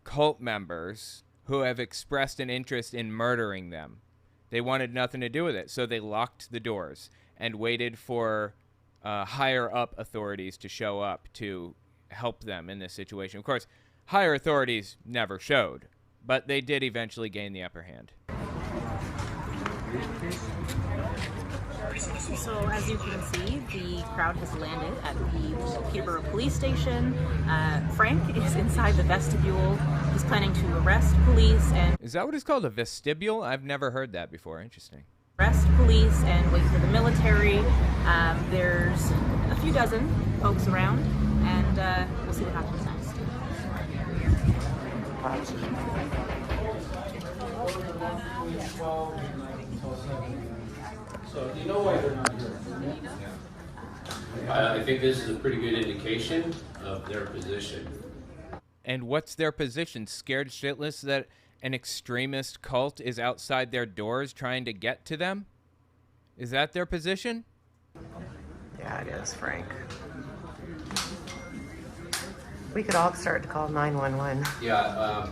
cult members who have expressed an interest in murdering them. They wanted nothing to do with it, so they locked the doors and waited for higher up authorities to show up to help them in this situation. Of course, higher authorities never showed, but they did eventually gain the upper hand. So as you can see, the crowd has landed at the Peterborough Police Station. Frank is inside the vestibule. He's planning to arrest police and... Is that what it's called, a vestibule? I've never heard that before. Interesting. Arrest police and wait for the military. There's a few dozen folks around, and we'll see what happens next. So do you know why they're not here? I think this is a pretty good indication of their position. And what's their position? Scared shitless that an extremist cult is outside their doors trying to get to them? Is that their position? Yeah, it is, Frank. We could all start to call 911. Yeah,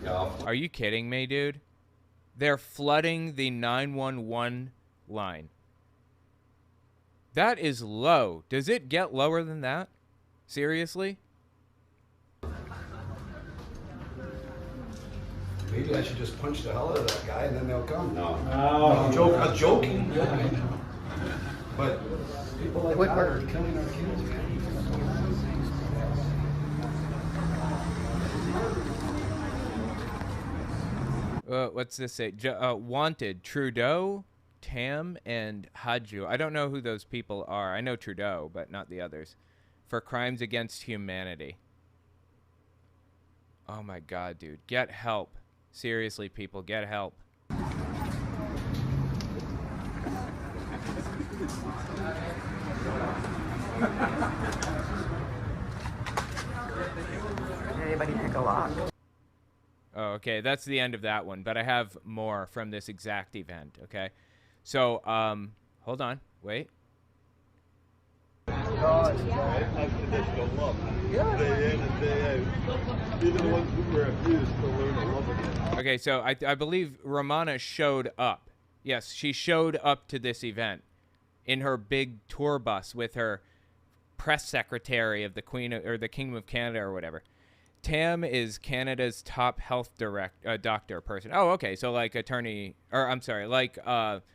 Are you kidding me, dude? They're flooding the 911 line. That is low. Does it get lower than that? Seriously? Maybe I should just punch the hell out of that guy and then they'll come. No. I'm joking. Yeah. But people like that are killing our kids, man. What's this say? Wanted Trudeau, Tam, and Hadju. I don't know who those people are. I know Trudeau, but not the others. For crimes against humanity. Oh my God, dude. Get help. Seriously, people, get help. Anybody pick a lock? Oh, okay, that's the end of that one, but I have more from this exact event, okay? So, hold on, wait. Okay, so I believe Romana showed up. Yes, she showed up to this event in her big tour bus with her press secretary of the Queen or the Kingdom of Canada or whatever. Tam is Canada's top health doctor person. Oh, okay. So like attorney, or I'm sorry, like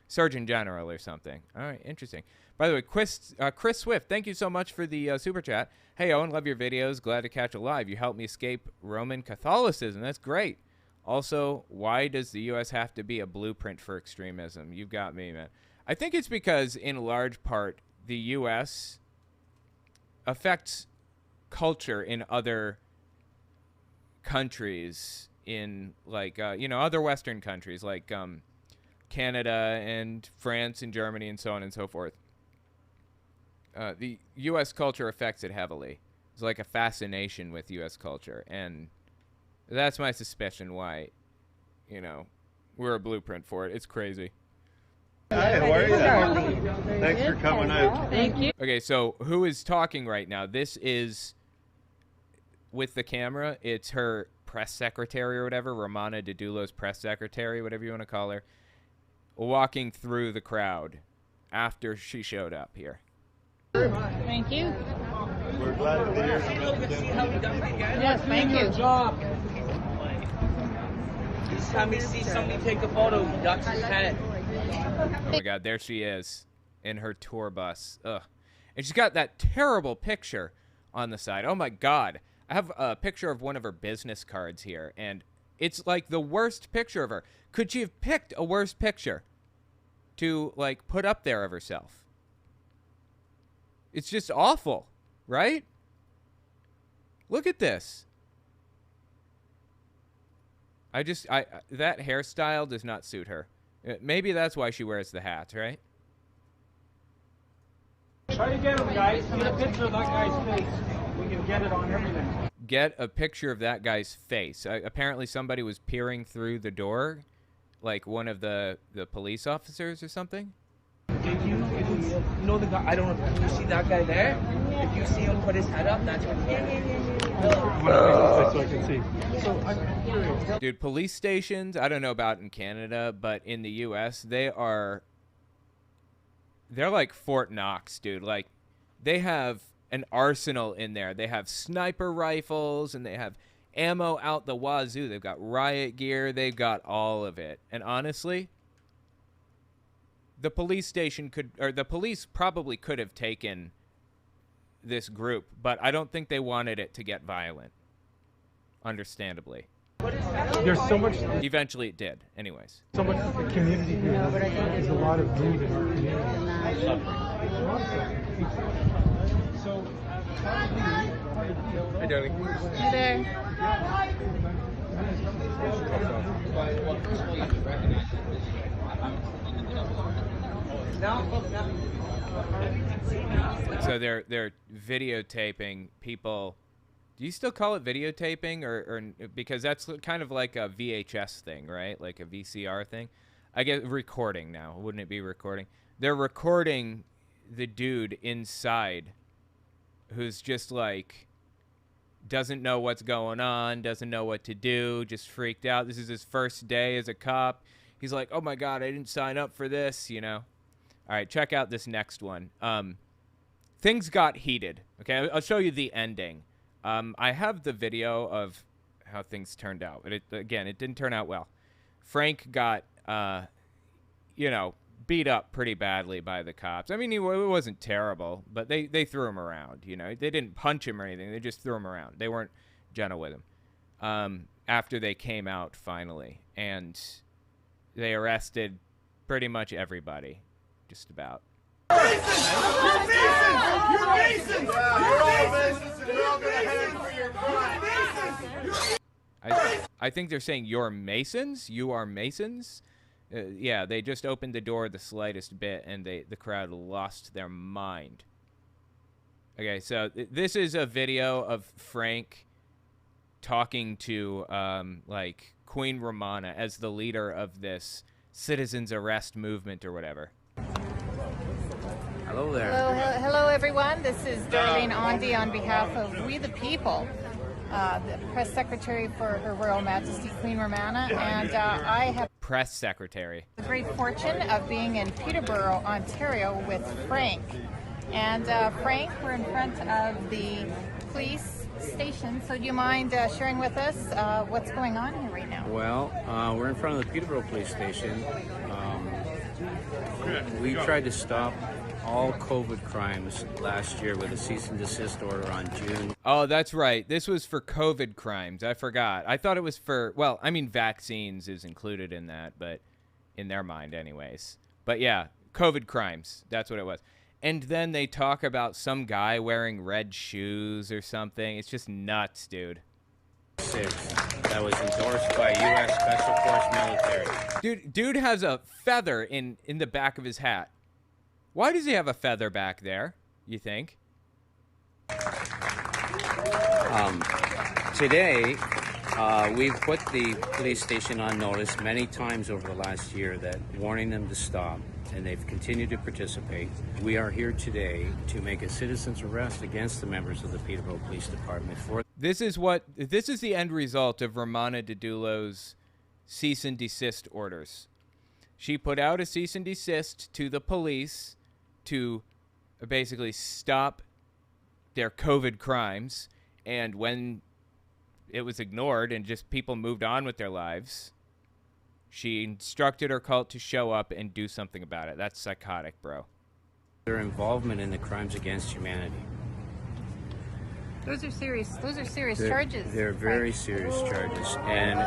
Surgeon General or something. All right, interesting. By the way, Chris Swift, thank you so much for the super chat. Hey, Owen, love your videos. Glad to catch you live. You helped me escape Roman Catholicism. That's great. Also, why does the U.S. have to be a blueprint for extremism? You've got me, man. I think it's because, in large part, the U.S. affects culture in other countries, in like other Western countries like Canada and France and Germany and so on and so forth. The U.S. culture affects it heavily. It's like a fascination with U.S. culture, and that's my suspicion why, we're a blueprint for it. It's crazy. Hi, how are you? Thanks for coming out. Thank you. Okay, so who is talking right now? This is, with the camera, it's her press secretary or whatever, Romana Didulo's press secretary, whatever you want to call her, walking through the crowd after she showed up here. Thank you. We're glad to be here. Yes, thank you. Each time we see somebody take a photo, he ducks his head. Oh my God, there she is in her tour bus. Ugh. And she's got that terrible picture on the side. Oh my God. I have a picture of one of her business cards here, and it's like the worst picture of her. Could she have picked a worse picture to, like, put up there of herself? It's just awful, right? Look at this. That hairstyle does not suit her. Maybe that's why she wears the hat, right? Try to get him, guys. Get a picture of that guy's face. We can get it on everything. Get a picture of that guy's face. Apparently somebody was peering through the door, like one of the police officers or something. If you know the guy, I don't know if you see that guy there. If you see him put his head up, that's what he So I can see. So I'm curious. Dude, police stations, I don't know about in Canada, but in the US, they're like Fort Knox, dude. Like, they have an arsenal in there. They have sniper rifles, and they have ammo out the wazoo. They've got riot gear. They've got all of it. And honestly, the police probably could have taken this group, but I don't think they wanted it to get violent. Understandably. There's so much. Eventually it did, anyways. So much community here. There's a lot of greed in our community. So, hi, darling. Hey there. So they're videotaping people. Do you still call it videotaping, or because that's kind of like a VHS thing, right? Like a VCR thing. I guess recording now. Wouldn't it be recording? They're recording the dude inside, who's just like doesn't know what's going on, doesn't know what to do, just freaked out. This is his first day as a cop. He's like, "Oh my God, I didn't sign up for this," you know. All right, check out this next one. Things got heated. Okay, I'll show you the ending. I have the video of how things turned out. But it didn't turn out well. Frank got, beat up pretty badly by the cops. I mean, it wasn't terrible, but they threw him around, you know. They didn't punch him or anything. They just threw him around. They weren't gentle with him. After they came out, finally. And they arrested pretty much everybody. Just about. I think they're saying you're Masons. You are Masons. Yeah, they just opened the door the slightest bit, and the crowd lost their mind. Okay, so this is a video of Frank talking to like Queen Romana as the leader of this citizens arrest movement or whatever. Hello there. Hello everyone. This is Darlene Ondi on behalf of We the People, the press secretary for Her Royal Majesty Queen Romana, and I have press secretary. The great fortune of being in Peterborough, Ontario with Frank. And Frank, we're in front of the police station, so do you mind sharing with us what's going on here right now? Well, we're in front of the Peterborough police station. We tried to stop all COVID crimes last year with a cease and desist order on June. Oh, that's right. This was for COVID crimes. I forgot. I thought it was for, well, I mean, vaccines is included in that, but in their mind anyways. But yeah, COVID crimes. That's what it was. And then they talk about some guy wearing red shoes or something. It's just nuts, dude. That was endorsed by U.S. Special Force military. Dude has a feather in the back of his hat. Why does he have a feather back there, you think? Today, We've put the police station on notice many times over the last year that warning them to stop, and they've continued to participate. We are here today to make a citizen's arrest against the members of the Peterborough Police Department for... This is the end result of Romana Didulo's cease and desist orders. She put out a cease and desist to the police to basically stop their COVID crimes, and when it was ignored and just people moved on with their lives, she instructed her cult to show up and do something about it. That's psychotic, bro. Their involvement in the crimes against humanity. Those are serious charges. They're very serious charges, and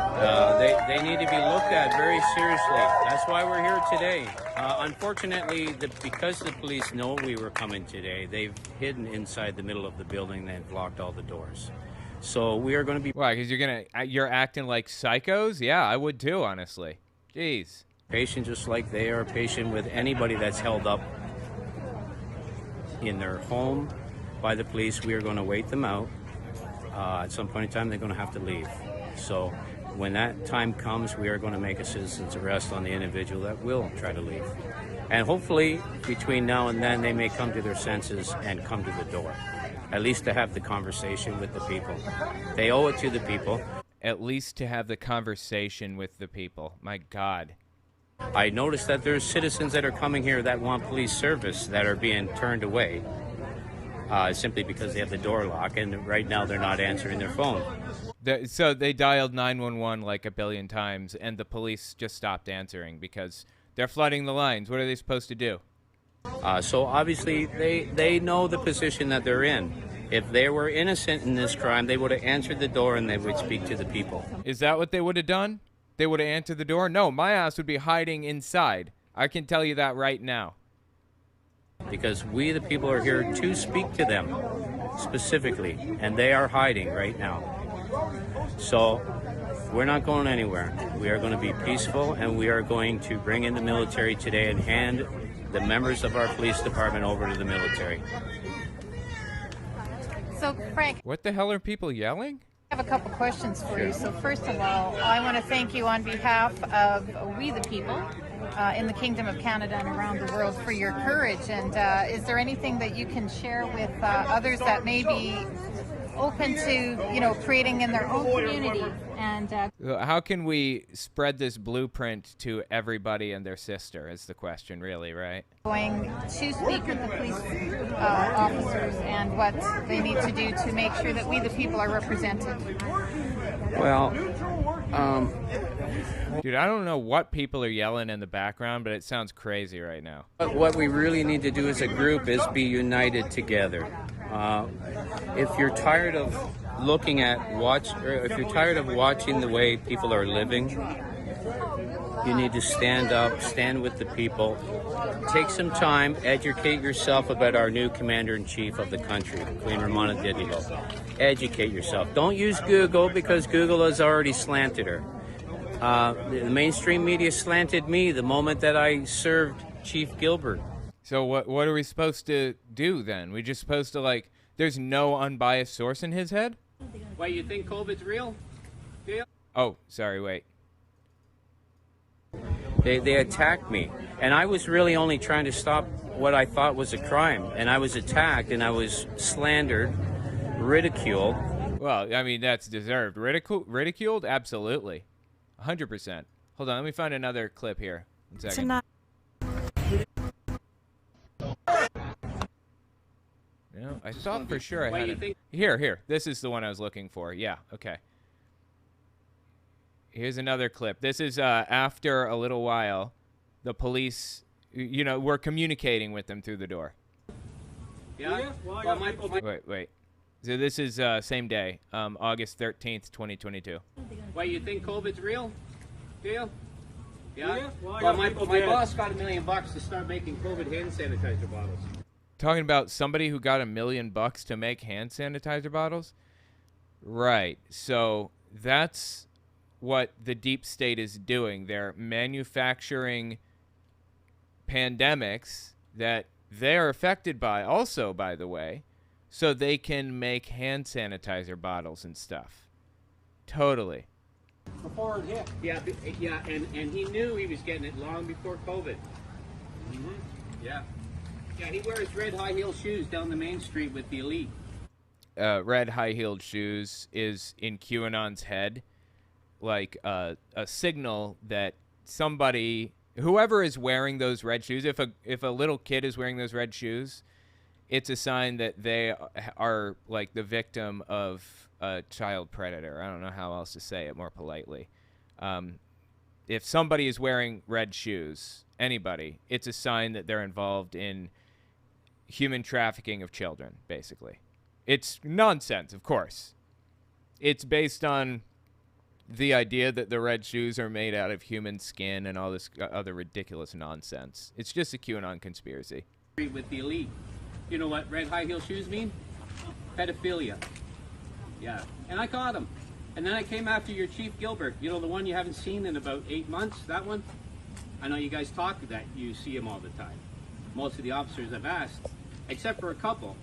they need to be looked at very seriously. That's why we're here today. Unfortunately, because the police know we were coming today, they've hidden inside the middle of the building and blocked all the doors. So we are going to be... Why? Because you're acting like psychos? Yeah, I would too, honestly. Jeez. Patient just like they are patient with anybody that's held up in their home by the police. We are going to wait them out. At some point in time, they're going to have to leave. So when that time comes, we are going to make a citizen's arrest on the individual that will try to leave. And hopefully, between now and then, they may come to their senses and come to the door. At least to have the conversation with the people. They owe it to the people. At least to have the conversation with the people. My God. I noticed that there's citizens that are coming here that want police service that are being turned away simply because they have the door locked, and right now they're not answering their phone. So they dialed 911 like a billion times, and the police just stopped answering because they're flooding the lines. What are they supposed to do? So obviously they know the position that they're in. If they were innocent in this crime, they would have answered the door and they would speak to the people. Is that what they would have done? They would have answered the door? No, my ass would be hiding inside. I can tell you that right now. Because we, the people, are here to speak to them specifically, and they are hiding right now. So we're not going anywhere. We are going to be peaceful, and we are going to bring in the military today and hand the members of our police department over to the military. So, Frank, what the hell are people yelling? I have a couple questions for you. So first of all, I want to thank you on behalf of we the people in the Kingdom of Canada and around the world for your courage. And is there anything that you can share with others that may be open to, creating in their own community? And how can we spread this blueprint to everybody and their sister is the question, really, right? Going to speak with the police officers and what they need to do to make sure that we the people are represented. Well, dude, I don't know what people are yelling in the background, but it sounds crazy right now. What we really need to do as a group is be united together. If you're tired of looking at if you're tired of watching the way people are living, you need to stand up, stand with the people, take some time, educate yourself about our new commander-in-chief of the country, Queen Romana Didulo. Educate yourself. Don't use Google because Google has already slanted her. The mainstream media slanted me the moment that I served Chief Gilbert. So what are we supposed to do then? We just supposed to there's no unbiased source in his head? Wait, you think COVID's real? Oh, sorry, wait. They attacked me, and I was really only trying to stop what I thought was a crime, and I was attacked, and I was slandered, ridiculed. Well, I mean, that's deserved. Ridiculed? Absolutely. 100%. Hold on, let me find another clip here. 1 second. I thought for sure I had it. Here. This is the one I was looking for. Yeah, okay. Here's another clip. This is after a little while, the police, we're communicating with them through the door. Yeah? Wait. So this is same day, August 13th, 2022. Wait, you think COVID's real? Yeah? Well, my boss got $1 million to start making COVID hand sanitizer bottles. Talking about somebody who got $1 million to make hand sanitizer bottles? Right. So that's what the deep state is doing. They're manufacturing pandemics that they're affected by also, by the way, so they can make hand sanitizer bottles and stuff. Totally. Before it hit. Yeah, and he knew he was getting it long before COVID. Mm-hmm. Yeah. Yeah, he wears red high-heel shoes down the main street with the elite. Red high-heeled shoes is in QAnon's head like a signal that somebody, whoever is wearing those red shoes, if a little kid is wearing those red shoes, it's a sign that they are like the victim of a child predator. I don't know how else to say it more politely. If somebody is wearing red shoes, anybody, it's a sign that they're involved in human trafficking of children, basically. It's nonsense, of course. It's based on the idea that the red shoes are made out of human skin and all this other ridiculous nonsense. It's just a QAnon conspiracy. With the elite. You know what red high-heel shoes mean? Pedophilia. Yeah. And I caught him. And then I came after your Chief Gilbert. You know, the one you haven't seen in about 8 months? That one? I know you guys talk that you see him all the time. Most of the officers I've asked, except for a couple.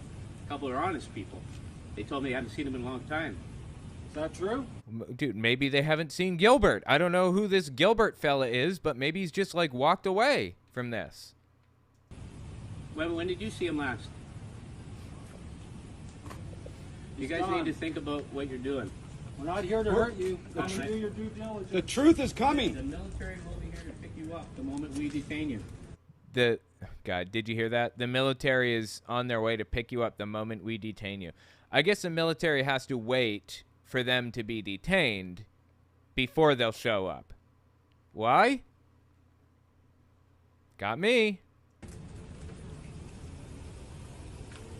A couple are honest people. They told me they haven't seen him in a long time. Is that true? Dude, maybe they haven't seen Gilbert. I don't know who this Gilbert fella is, but maybe he's just like walked away from this. When did you see him last? You guys need to think about what you're doing. We're not here to hurt you. Come and do your due diligence. The truth is coming. The military will be here to pick you up the moment we detain you. God, did you hear that? The military is on their way to pick you up the moment we detain you. I guess the military has to wait for them to be detained before they'll show up. Why? Got me.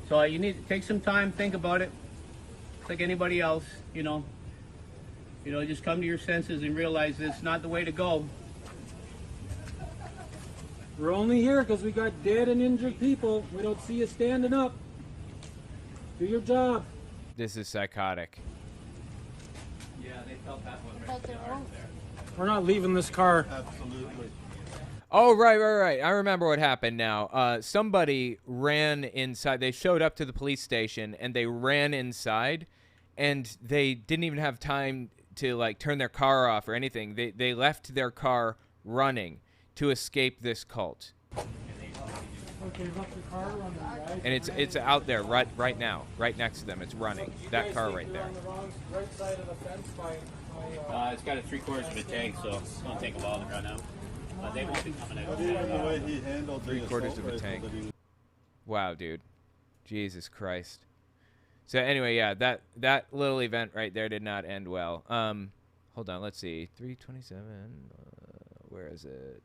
So you need to take some time, think about it. It's like anybody else, you know, just come to your senses and realize this is not the way to go. We're only here because we got dead and injured people. We don't see you standing up. Do your job. This is psychotic. Yeah, they felt that one right there. We're not leaving this car. Absolutely. Oh, right. I remember what happened now. Somebody ran inside. They showed up to the police station, and they ran inside, and they didn't even have time to, like, turn their car off or anything. They left their car running to escape this cult. And it's out there right now, right next to them. It's running. That car right there. It's got a 3/4 of a tank, so it's going to take a while to run out. But they won't be coming out. But even the way he handled 3/4 of a tank. Wow, dude. Jesus Christ. So anyway, yeah, that little event right there did not end well. Hold on, let's see. 327. Where is it?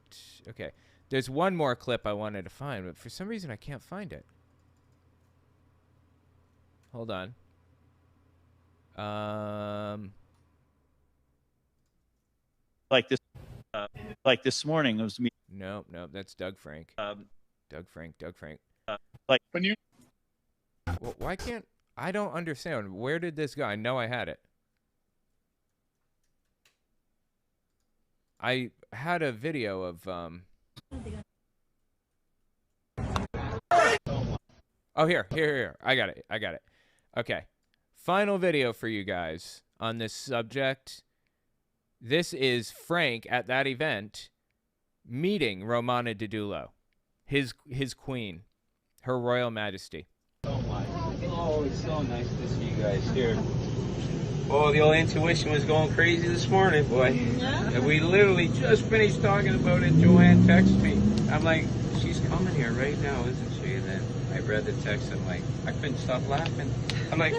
Okay. There's one more clip I wanted to find, but for some reason I can't find it. Hold on. Like this morning, it was me. No, that's Doug Frank. Doug Frank. Like when you. Well, why can't I don't understand. Where did this go? I know I had it. I had a video of Oh, here. I got it. Okay. Final video for you guys on this subject. This is Frank at that event meeting Romana Didulo, his queen, her royal majesty. Oh, it's so nice to see you guys here. Oh, the old intuition was going crazy this morning, boy. Yeah. And we literally just finished talking about it. Joanne texted me. I'm like, she's coming here right now, isn't she? And then I read the text. I'm like, I couldn't stop laughing. I'm like,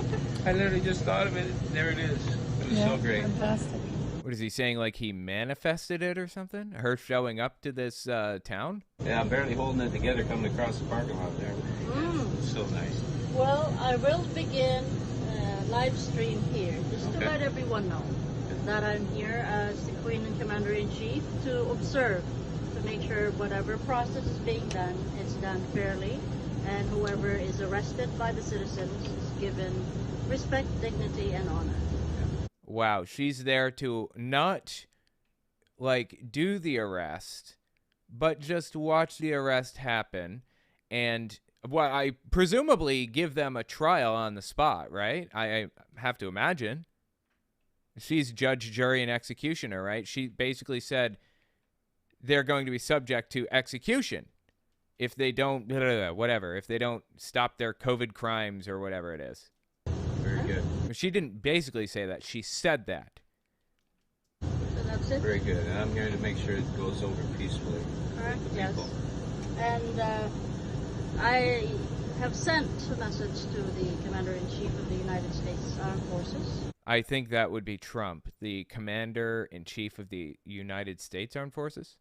I literally just thought of it. There it is. It was so great. Fantastic. What is he saying? Like he manifested it or something? Her showing up to this town? Yeah, I'm barely holding it together coming across the parking lot there. It's so nice. Well, I will begin live stream here, just to let everyone know that I'm here as the Queen and Commander-in-Chief to observe, to make sure whatever process is being done, it's done fairly, and whoever is arrested by the citizens is given respect, dignity, and honor. Wow, she's there to not, like, do the arrest, but just watch the arrest happen, and well, I presumably give them a trial on the spot, right? I have to imagine. She's judge, jury, and executioner, right? She basically said they're going to be subject to execution if they don't, whatever, if they don't stop their COVID crimes or whatever it is. Very good. She didn't basically say that. She said that. So that's it? Very good. And I'm going to make sure it goes over peacefully. Correct, with the yes. people. And I have sent a message to the Commander-in-Chief of the United States Armed Forces. I think that would be Trump, the Commander-in-Chief of the United States Armed Forces.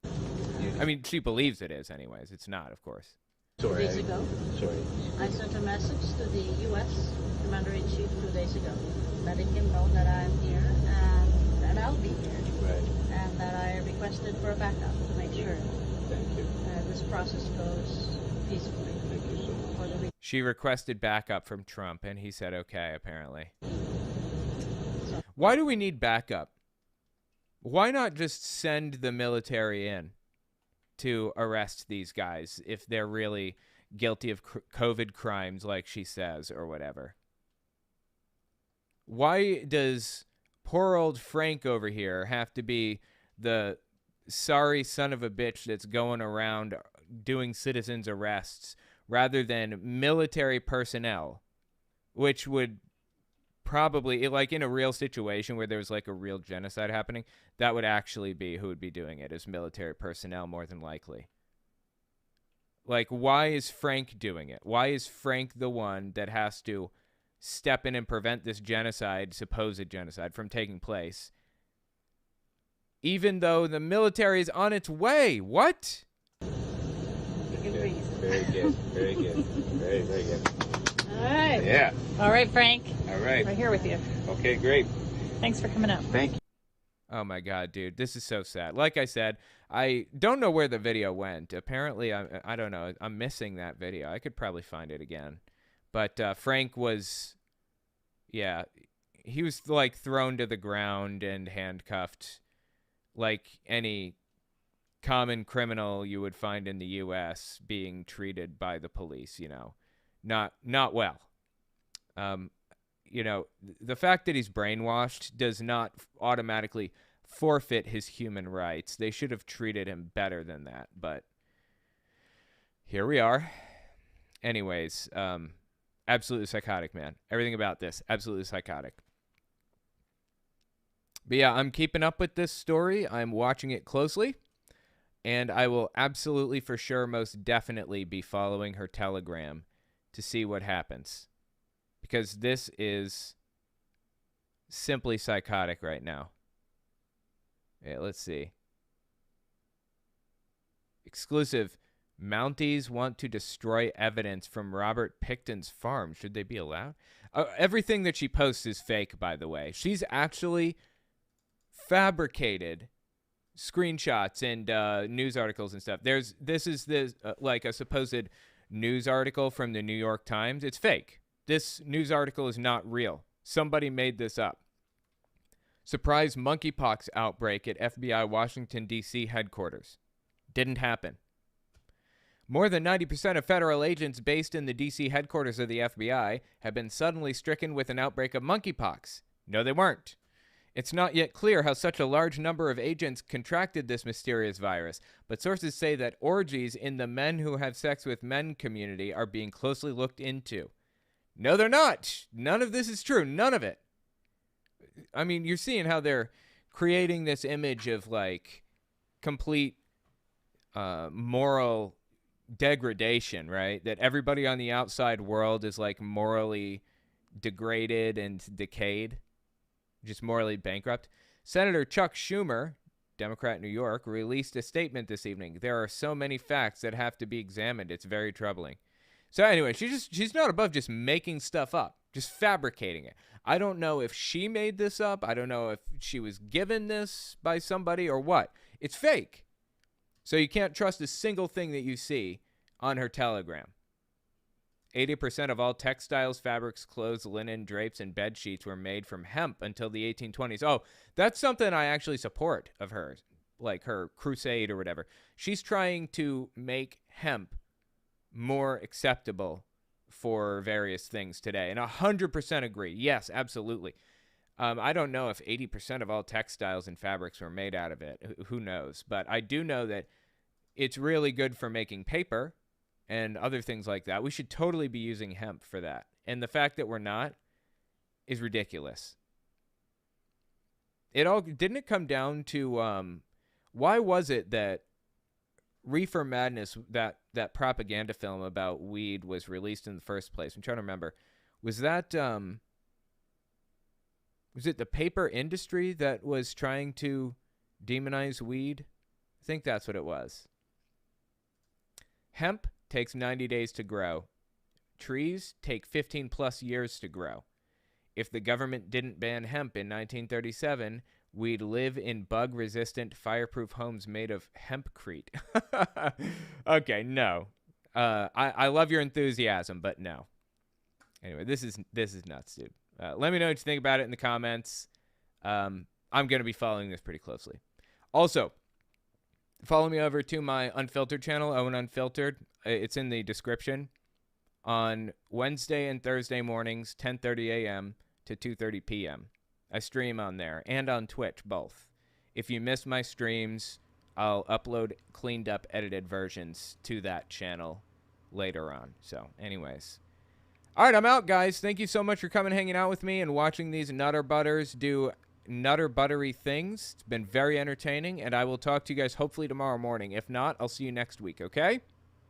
I mean, she believes it is anyways. It's not, of course. 2 days ago. I sent a message to the U.S. Commander-in-Chief 2 days ago, letting him know that I'm here and that I'll be here. Right. And that I requested for a backup to make sure this process goes peacefully. Thank you so much. She requested backup from Trump, and he said okay, apparently. Why do we need backup? Why not just send the military in to arrest these guys if they're really guilty of COVID crimes like she says or whatever? Why does poor old Frank over here have to be the sorry son of a bitch that's going around doing citizens arrests rather than military personnel, which would probably, like in a real situation where there's like a real genocide happening, that would actually be who would be doing it, as military personnel more than likely. Like, why is Frank doing it? Why is Frank the one that has to step in and prevent this genocide, supposed genocide, from taking place, even though the military is on its way? What? Very good. Very good. Very, very good. All right. Yeah. All right, Frank. All right. We're here with you. Okay, great. Thanks for coming up. Thank you. Oh my God, dude, this is so sad. Like I said, I don't know where the video went. Apparently, I don't know. I'm missing that video. I could probably find it again. But Frank was, yeah, he was like thrown to the ground and handcuffed like any common criminal you would find in the U.S. being treated by the police, you know. Not well. You know, the fact that he's brainwashed does not automatically forfeit his human rights. They should have treated him better than that, but here we are. Anyways, absolutely psychotic, man. Everything about this, absolutely psychotic. But yeah, I'm keeping up with this story. I'm watching it closely, and I will absolutely, for sure, most definitely be following her Telegram to see what happens, because this is simply psychotic right now. Yeah, let's see. Exclusive. Mounties want to destroy evidence from Robert Picton's farm. Should they be allowed? Everything that she posts is fake, by the way. She's actually fabricated screenshots and news articles and stuff. This is like a supposed news article from the New York Times. It's fake. This news article is not real. Somebody made this up. Surprise monkeypox outbreak at FBI Washington, D.C. headquarters. Didn't happen. More than 90% of federal agents based in the D.C. headquarters of the FBI have been suddenly stricken with an outbreak of monkeypox. No, they weren't. It's not yet clear how such a large number of agents contracted this mysterious virus, but sources say that orgies in the men who have sex with men community are being closely looked into. No, they're not. None of this is true. None of it. I mean, you're seeing how they're creating this image of, like, complete moral degradation, right? That everybody on the outside world is, like, morally degraded and decayed. Just morally bankrupt. Senator Chuck Schumer, Democrat, New York, released a statement this evening. There are so many facts that have to be examined. It's very troubling. So anyway, she's not above just making stuff up, just fabricating it. I don't know if she made this up. I don't know if she was given this by somebody or what. It's fake. So you can't trust a single thing that you see on her Telegram. 80% of all textiles, fabrics, clothes, linen, drapes, and bed sheets were made from hemp until the 1820s. Oh, that's something I actually support of hers, like her crusade or whatever. She's trying to make hemp more acceptable for various things today, and 100% agree. Yes, absolutely. I don't know if 80% of all textiles and fabrics were made out of it. Who knows? But I do know that it's really good for making paper and other things like that. We should totally be using hemp for that. And the fact that we're not is ridiculous. Didn't it come down to why was it that Reefer Madness, that propaganda film about weed, was released in the first place? I'm trying to remember. Was it the paper industry that was trying to demonize weed? I think that's what it was. Hemp takes 90 days to grow. Trees take 15 plus years to grow. If the government didn't ban hemp in 1937, we'd live in bug-resistant, fireproof homes made of hempcrete. Okay, no. I love your enthusiasm, but no. Anyway, this is nuts, dude. Let me know what you think about it in the comments. I'm going to be following this pretty closely. Also, follow me over to my Unfiltered channel, Owen Unfiltered. It's in the description. On Wednesday and Thursday mornings, 10:30 a.m. to 2:30 p.m. I stream on there and on Twitch, both. If you miss my streams, I'll upload cleaned up, edited versions to that channel later on. So, anyways. All right, I'm out, guys. Thank you so much for coming, hanging out with me, and watching these Nutter Butters do Nutter Buttery things. It's been very entertaining, and I will talk to you guys hopefully tomorrow morning. If not, I'll see you next week, okay?